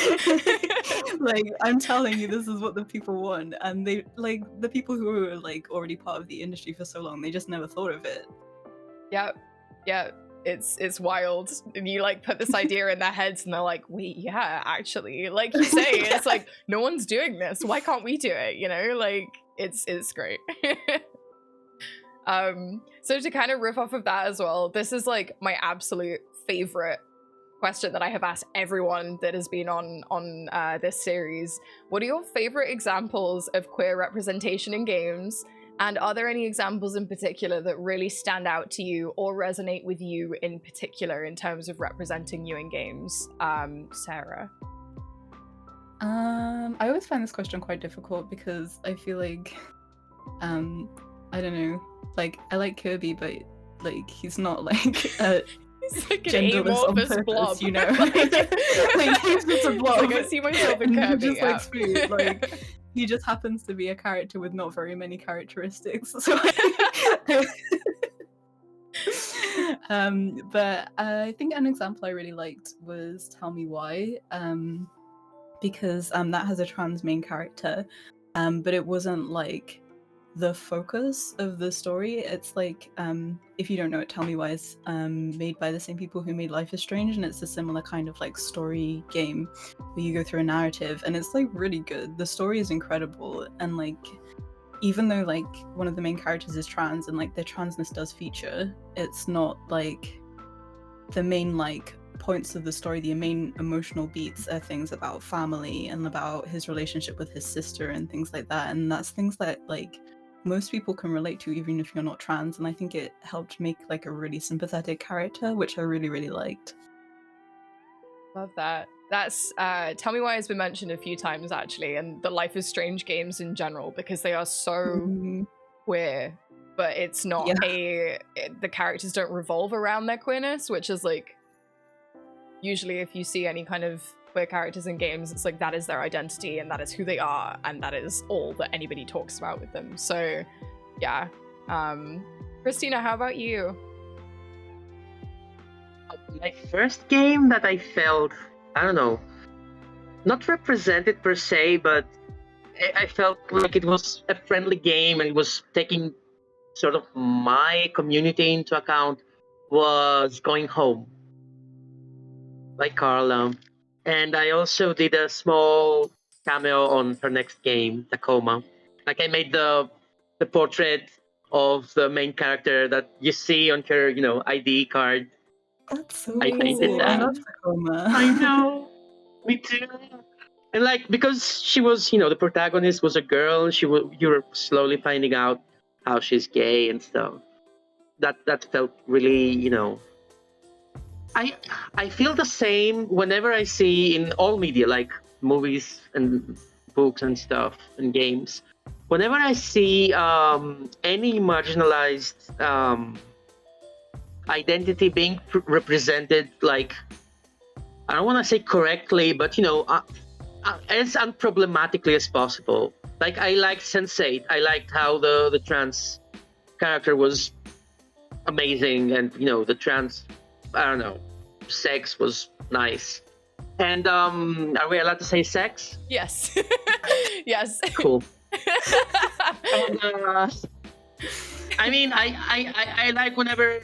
Like I'm telling you, this is what the people want, and they like the people who are like already part of the industry for so long, they just never thought of it. Yeah, it's wild. And you like put this idea in their heads, and they're like, wait, yeah, actually, like you say, it's like no one's doing this. Why can't we do it? Like it's great. So to kind of riff off of that as well, this is like my absolute favorite question that I have asked everyone that has been on this series. What are your favorite examples of queer representation in games? And are there any examples in particular that really stand out to you or resonate with you in particular in terms of representing you in games? Sarah? I always find this question quite difficult because I feel like, I don't know, like I like Kirby, but like he's not like a He's like an genderless on amorphous purpose, blob. you know? Like he's just a blob. Like, I see myself in and he Kirby. just likes food. Like he just happens to be a character with not very many characteristics. So but I think an example I really liked was Tell Me Why, because that has a trans main character, but it wasn't like the focus of the story. It's like, if you don't know it, Tell Me Why is made by the same people who made Life is Strange, and it's a similar kind of like story game where you go through a narrative, and it's like really good. The story is incredible, and like even though like one of the main characters is trans and like their transness does feature, it's not like the main like points of the story. The main emotional beats are things about family and about his relationship with his sister and things like that, and that's things that like most people can relate to even if you're not trans, and I think it helped make like a really sympathetic character, which I really, really liked. Love that. That's Tell Me Why has been mentioned a few times actually, and the Life is Strange games in general, because they are so queer, but it's not the characters don't revolve around their queerness, which is like usually if you see any kind of queer characters in games, it's like that is their identity and that is who they are and that is all that anybody talks about with them. So yeah. Christina, how about you? My first game that I felt, I don't know, not represented per se, but I felt like it was a friendly game and it was taking sort of my community into account was Going Home by Carla. And I also did a small cameo on her next game, Tacoma. Like I made the portrait of the main character that you see on her, ID card. That's so I painted cool. I that. love Tacoma. I know. Me too. And like because she was, the protagonist was a girl, you were slowly finding out how she's gay and stuff. That felt really, I feel the same whenever I see in all media, like movies and books and stuff and games. Whenever I see any marginalized identity being represented, like I don't want to say correctly, but as unproblematically as possible. Like I liked Sense8. I liked how the trans character was amazing, and the trans, I don't know, sex was nice. And are we allowed to say sex? Yes. Yes. Cool. And, I mean, I like whenever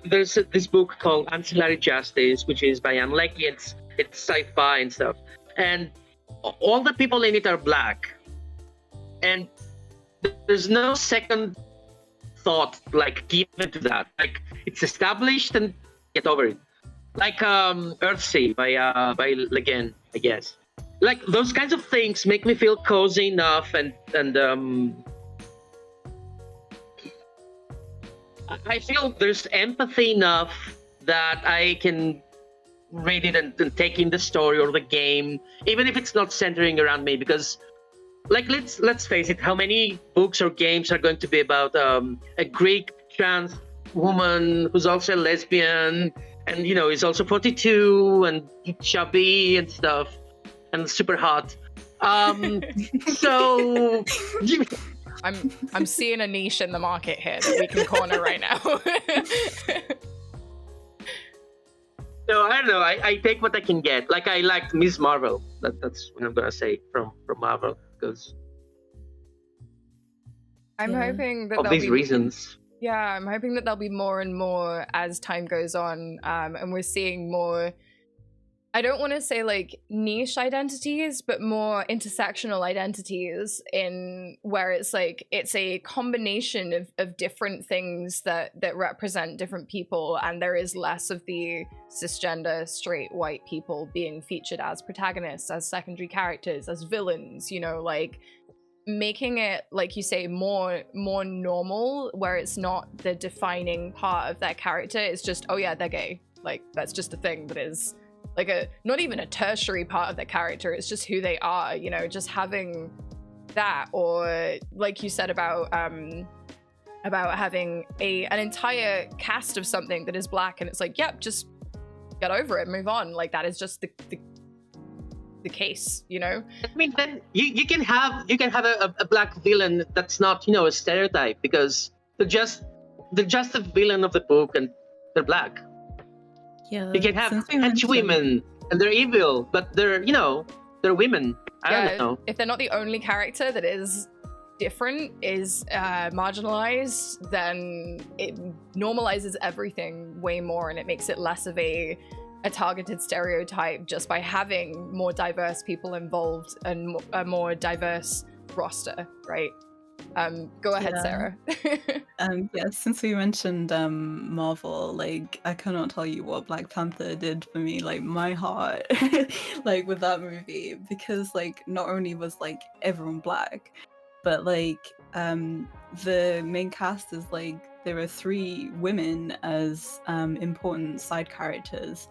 there's this book called Ancillary Justice, which is by Anne Leckie. It's sci-fi and stuff, and all the people in it are black, and there's no second thought like given to that. Like it's established and get over it. Like Earthsea by Legend, I guess. Like those kinds of things make me feel cozy enough, and I feel there's empathy enough that I can read it and take in the story or the game, even if it's not centering around me. Because, like, let's face it, how many books or games are going to be about a Greek trans woman who's also a lesbian, and is also 42 and chubby and stuff, and super hot. So. I'm seeing a niche in the market here that we can corner right now. So I don't know. I take what I can get. Like I liked Miss Marvel. That's what I'm gonna say from Marvel, because I'm hoping that of these reasons. Yeah, I'm hoping that there'll be more and more as time goes on, and we're seeing more. I don't want to say like niche identities, but more intersectional identities in where it's like it's a combination of different things that represent different people, and there is less of the cisgender straight white people being featured as protagonists, as secondary characters, as villains, like making it, like you say, more normal, where it's not the defining part of their character. It's just, oh yeah, they're gay. Like that's just a thing that is like not even a tertiary part of their character. It's just who they are, just having that. Or like you said about having an entire cast of something that is black, and it's like, yep, just get over it, move on. Like that is just the case, I mean, then you can have a black villain that's not a stereotype, because they're just the villain of the book and they're black. Yeah, you can have hench women and they're evil, but they're they're women. I don't know. If they're not the only character that is different, is marginalized, then it normalizes everything way more, and it makes it less of a targeted stereotype just by having more diverse people involved and a more diverse roster, right? Go ahead, Sarah. Since we mentioned Marvel, like I cannot tell you what Black Panther did for me, like my heart, like with that movie, because like not only was like everyone black, but like the main cast is like there are 3 women as important side characters,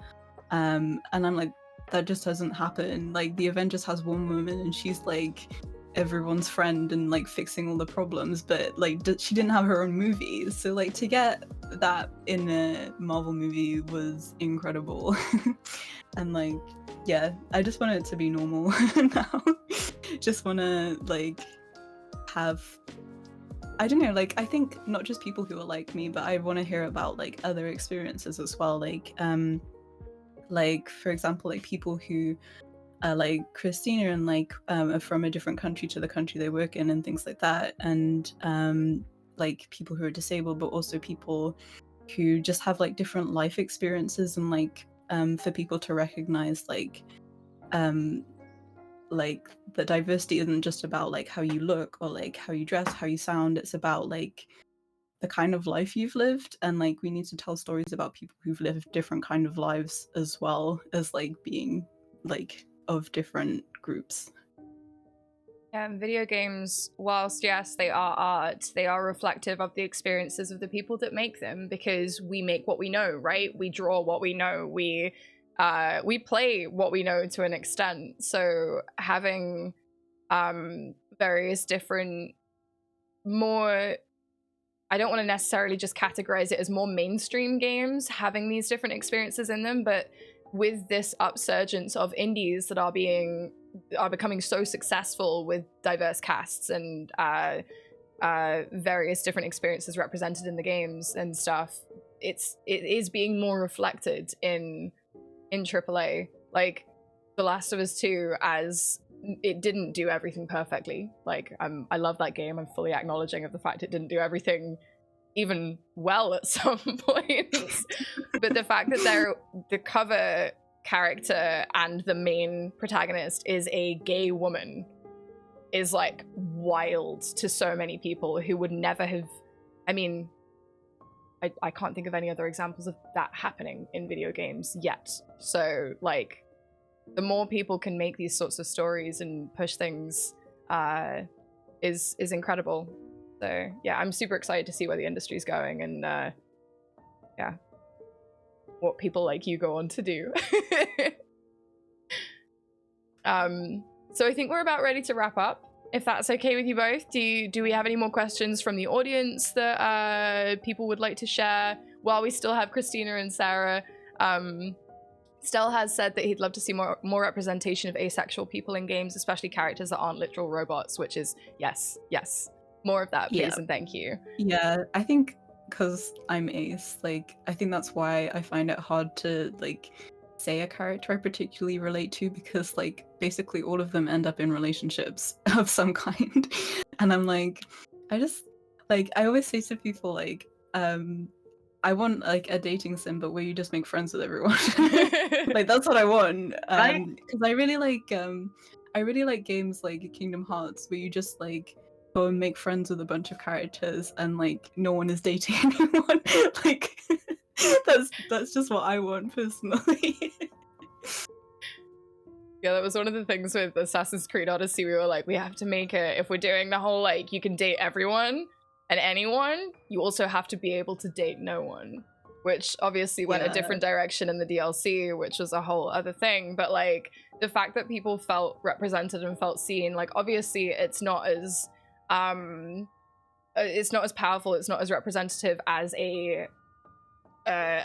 and I'm like, that just doesn't happen. Like the Avengers has 1 woman and she's like everyone's friend and like fixing all the problems, but like she didn't have her own movies, so like to get that in a Marvel movie was incredible. And like I just want it to be normal now. Just want to like have, I don't know, like I think not just people who are like me, but I want to hear about like other experiences as well, like for example, like people who like Christina and like are from a different country to the country they work in and things like that, and like people who are disabled, but also people who just have like different life experiences, and like for people to recognize like the diversity isn't just about like how you look or like how you dress, how you sound. It's about like the kind of life you've lived, and like we need to tell stories about people who've lived different kind of lives as well as like being like of different groups. Video games, whilst yes, they are art, they are reflective of the experiences of the people that make them, because we make what we know, right? We draw what we know. We play what we know to an extent. So having various different, more, I don't want to necessarily just categorize it as more mainstream games having these different experiences in them, but with this upsurgence of indies that are becoming so successful with diverse casts and various different experiences represented in the games and stuff, it is being more reflected in AAA. Like The Last of Us 2, as it didn't do everything perfectly. Like I love that game. I'm fully acknowledging of the fact it didn't do everything even well at some points. But the fact that the cover character and the main protagonist is a gay woman is like wild to so many people who would never have, I mean, I can't think of any other examples of that happening in video games yet. So like the more people can make these sorts of stories and push things is incredible. So yeah, I'm super excited to see where the industry's going, and yeah, what people like you go on to do. So I think we're about ready to wrap up, if that's okay with you both. Do we have any more questions from the audience that people would like to share while we still have Christina and Sarah? Stel has said that he'd love to see more representation of asexual people in games, especially characters that aren't literal robots, which is yes. More of that, please, and thank you. Yeah, I think because I'm ace, like, I think that's why I find it hard to, like, say a character I particularly relate to, because, like, basically all of them end up in relationships of some kind. And I'm like, I always say to people, like, I want, like, a dating sim, but where you just make friends with everyone. Like, that's what I want. Because I really like games like Kingdom Hearts, where you just, like, go and make friends with a bunch of characters and like no one is dating anyone. Like that's just what I want personally. Yeah, that was one of the things with Assassin's Creed Odyssey. We were like, we have to make it, if we're doing the whole like you can date everyone and anyone, you also have to be able to date no one, which obviously went a different direction in the DLC, which was a whole other thing. But like the fact that people felt represented and felt seen, like obviously it's not as powerful, it's not as representative as a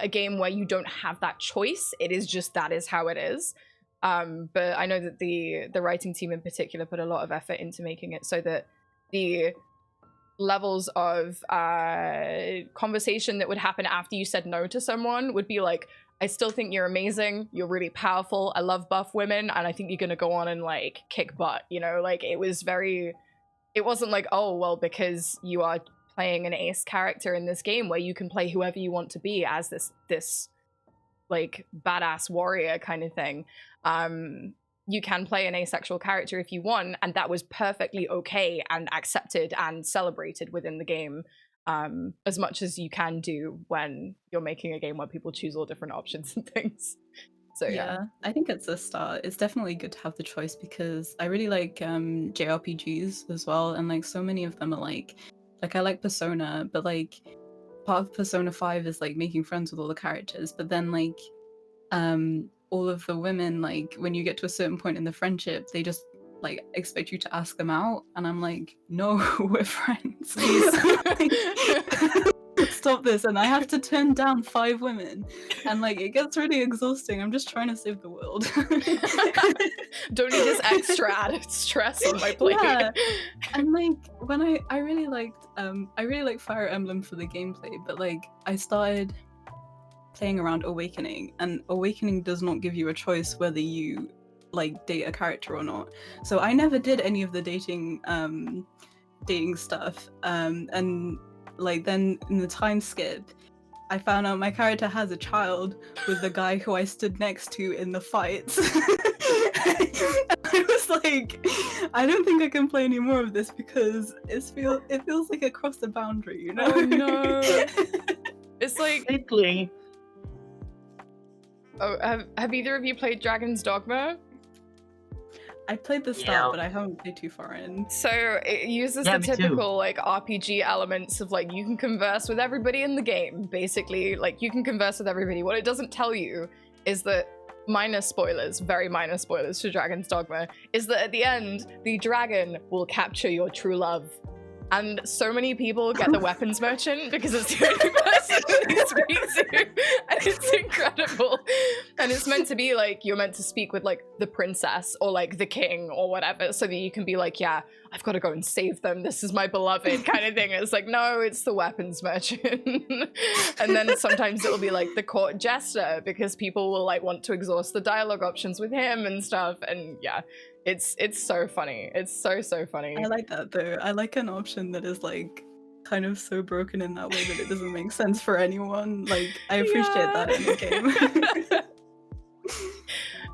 game where you don't have that choice. It is just, that is how it is. But I know that the writing team in particular put a lot of effort into making it so that the levels of conversation that would happen after you said no to someone would be like, I still think you're amazing, you're really powerful, I love buff women, and I think you're gonna go on and like kick butt, you know? Like it wasn't like, oh, well, because you are playing an ace character in this game where you can play whoever you want to be as this like badass warrior kind of thing. You can play an asexual character if you want, and that was perfectly okay and accepted and celebrated within the game, as much as you can do when you're making a game where people choose all different options and things. So yeah, I think it's a start. It's definitely good to have the choice, because I really like JRPGs as well, and like so many of them are like I like Persona, but like part of Persona 5 is like making friends with all the characters, but then like all of the women, like when you get to a certain point in the friendship, they just like expect you to ask them out, and I'm like, no, we're friends. Stop this. And I have to turn down 5 women, and like it gets really exhausting. I'm just trying to save the world. Don't need this extra added stress on my plate. Yeah. And like when I really liked Fire Emblem for the gameplay, but like I started playing around Awakening, and Awakening does not give you a choice whether you like date a character or not. So I never did any of the dating stuff, and like then in the time skip, I found out my character has a child with the guy who I stood next to in the fights. I was like, I don't think I can play any more of this because it feels like it crossed the boundary, you know? Oh no. It's like, Lately, have either of you played Dragon's Dogma? I played the start, but I haven't played too far in. So it uses Yeah, the me too. typical like RPG elements of like you can converse with everybody in the game. Basically, like you can converse with everybody. What it doesn't tell you is that minor spoilers, very minor spoilers for Dragon's Dogma, is that at the end, the dragon will capture your true love. And so many people get the weapons merchant because it's the only person who speaks to, and it's incredible. And it's meant to be like you're meant to speak with like the princess or like the king or whatever, so that you can be like, yeah, I've got to go and save them. This is my beloved kind of thing. And it's like, no, it's the weapons merchant. And then sometimes it'll be like the court jester because people will like want to exhaust the dialogue options with him and stuff. And yeah. It's so funny. It's so funny. I like that though. I like an option that is like kind of so broken in that way that it doesn't make sense for anyone. Like I appreciate that in the game.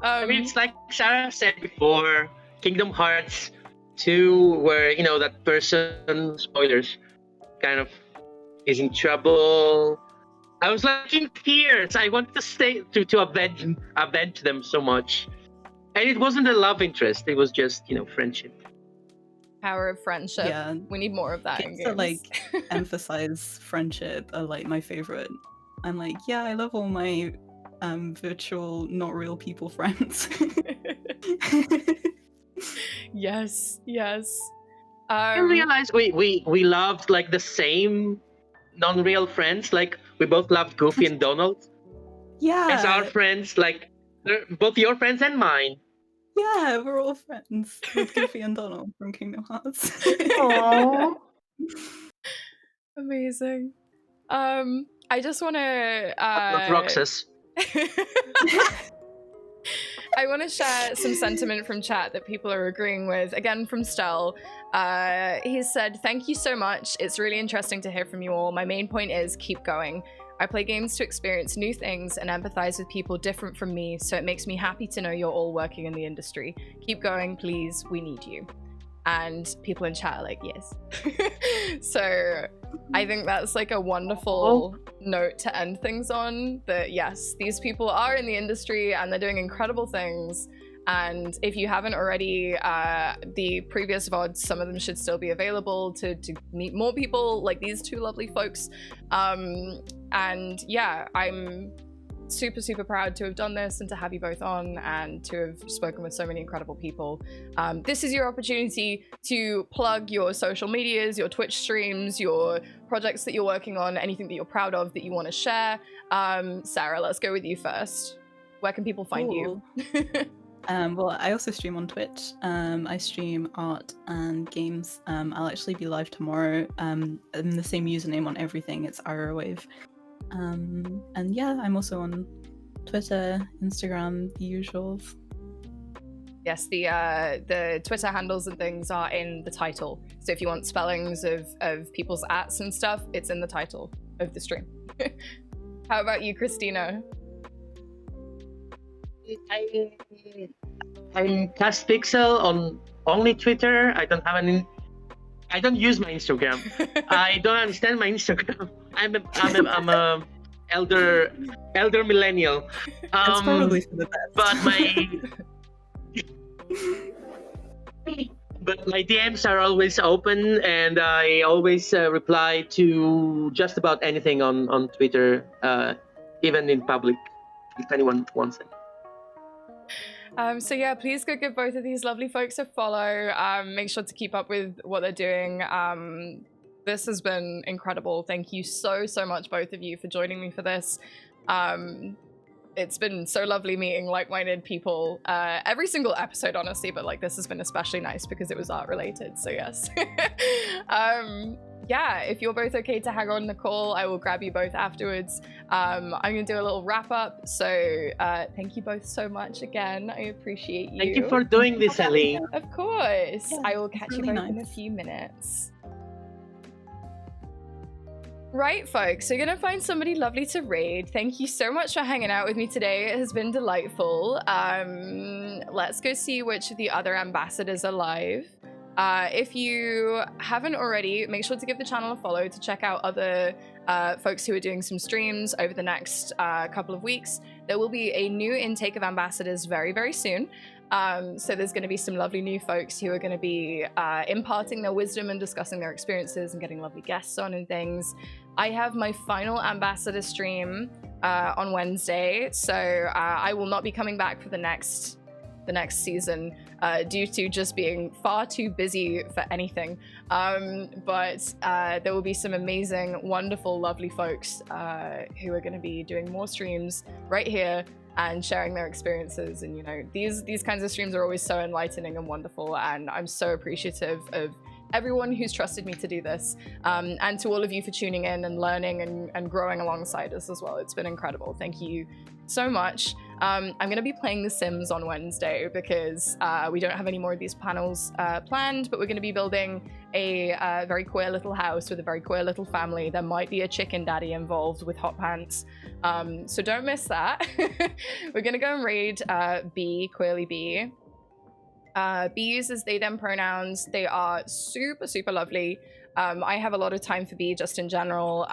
I mean, it's like Sarah said before, Kingdom Hearts 2, where that person, spoilers, kind of is in trouble. I was like in tears. I wanted to stay to avenge them so much. And it wasn't a love interest. It was just, friendship. Power of friendship. Yeah. We need more of that in Games games. that like emphasize friendship are like my favorite. I'm like, yeah, I love all my virtual, not real people friends. Yes. I realized we loved like the same non-real friends. Like we both loved Goofy and Donald Yeah. as our friends. Like they're both your friends and mine. Yeah, we're all friends with Goofy and Donald from Kingdom Hearts. Aww. Amazing. I just want to. Not Roxas. I want to share some sentiment from chat that people are agreeing with. Again, from Stel. He said, "Thank you so much. It's really interesting to hear from you all. My main point is keep going. I play games to experience new things and empathize with people different from me, so it makes me happy to know you're all working in the industry. Keep going, please. We need you." And people in chat are like, yes. So I think that's like a wonderful note to end things on, that yes, these people are in the industry and they're doing incredible things. And if you haven't already, the previous VODs, some of them should still be available to meet more people like these two lovely folks. And yeah, I'm super proud to have done this and to have you both on and to have spoken with so many incredible people. This is your opportunity to plug your social medias, your Twitch streams, your projects that you're working on, anything that you're proud of that you want to share. Sarah, let's go with you first. Where can people find you? Well, I also stream on Twitch. I stream art and games. I'll actually be live tomorrow. I'm the same username on everything. It's Irowave. And yeah, I'm also on Twitter, Instagram, the usuals. Yes, the Twitter handles and things are in the title. So if you want spellings of people's ats and stuff, it's in the title of the stream. How about you, Christina? I'm Cast Pixel on only Twitter. I don't use my Instagram. I don't understand my Instagram. I'm a elder millennial. It's probably for the best. But my DMs are always open, and I always reply to just about anything on Twitter, even in public, if anyone wants it. So yeah, please go give both of these lovely folks a follow. Make sure to keep up with what they're doing. This has been incredible. Thank you so much, both of you, for joining me for this. It's been so lovely meeting like-minded people every single episode, honestly, but like this has been especially nice because it was art related, so yes. Yeah, if you're both okay to hang on the call, I will grab you both afterwards. I'm gonna do a little wrap up, so thank you both so much again. I appreciate you. Thank you for doing this, Ellie. Of course. Yeah, I will catch really you both in a nice. few minutes. Right, folks, so you're gonna find somebody lovely to raid. Thank you so much for hanging out with me today. It has been delightful. Let's go see which of the other ambassadors are live. If you haven't already, make sure to give the channel a follow to check out other folks who are doing some streams over the next couple of weeks. There will be a new intake of ambassadors very, very soon. So there's going to be some lovely new folks who are going to be imparting their wisdom and discussing their experiences and getting lovely guests on and things. I have my final ambassador stream on Wednesday, so I will not be coming back for the next season due to just being far too busy for anything. But there will be some amazing, wonderful, lovely folks who are going to be doing more streams right here and sharing their experiences. And you know, these kinds of streams are always so enlightening and wonderful, and I'm so appreciative of everyone who's trusted me to do this, and to all of you for tuning in and learning and growing alongside us as well. It's been incredible. Thank you so much. I'm going to be playing The Sims on Wednesday because we don't have any more of these panels planned, but we're going to be building a very queer little house with a very queer little family. There might be a chicken daddy involved with hot pants, so don't miss that. We're going to go and raid B, Queerly B. B uses they them pronouns. They are super, super lovely. I have a lot of time for B just in general.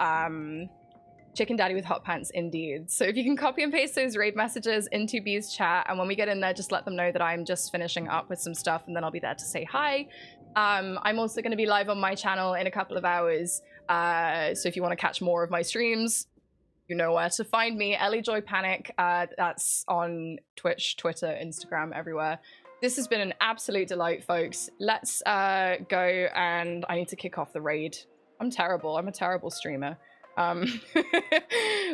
Chicken daddy with hot pants indeed. So if you can copy and paste those raid messages into B's chat, and when we get in there, just let them know that I'm just finishing up with some stuff, and then I'll be there to say hi. I'm also going to be live on my channel in a couple of hours, so if you want to catch more of my streams, you know where to find me. elliejoypanic. That's on Twitch, Twitter, Instagram, everywhere. This has been an absolute delight, folks. Let's go, and I need to kick off the raid. I'm terrible. I'm a terrible streamer.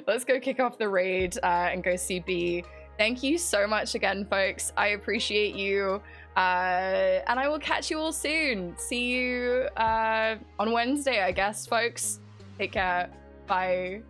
Let's go kick off the raid and go see B. Thank you so much again, folks. I appreciate you. And I will catch you all soon. See you on Wednesday, I guess, folks. Take care. Bye.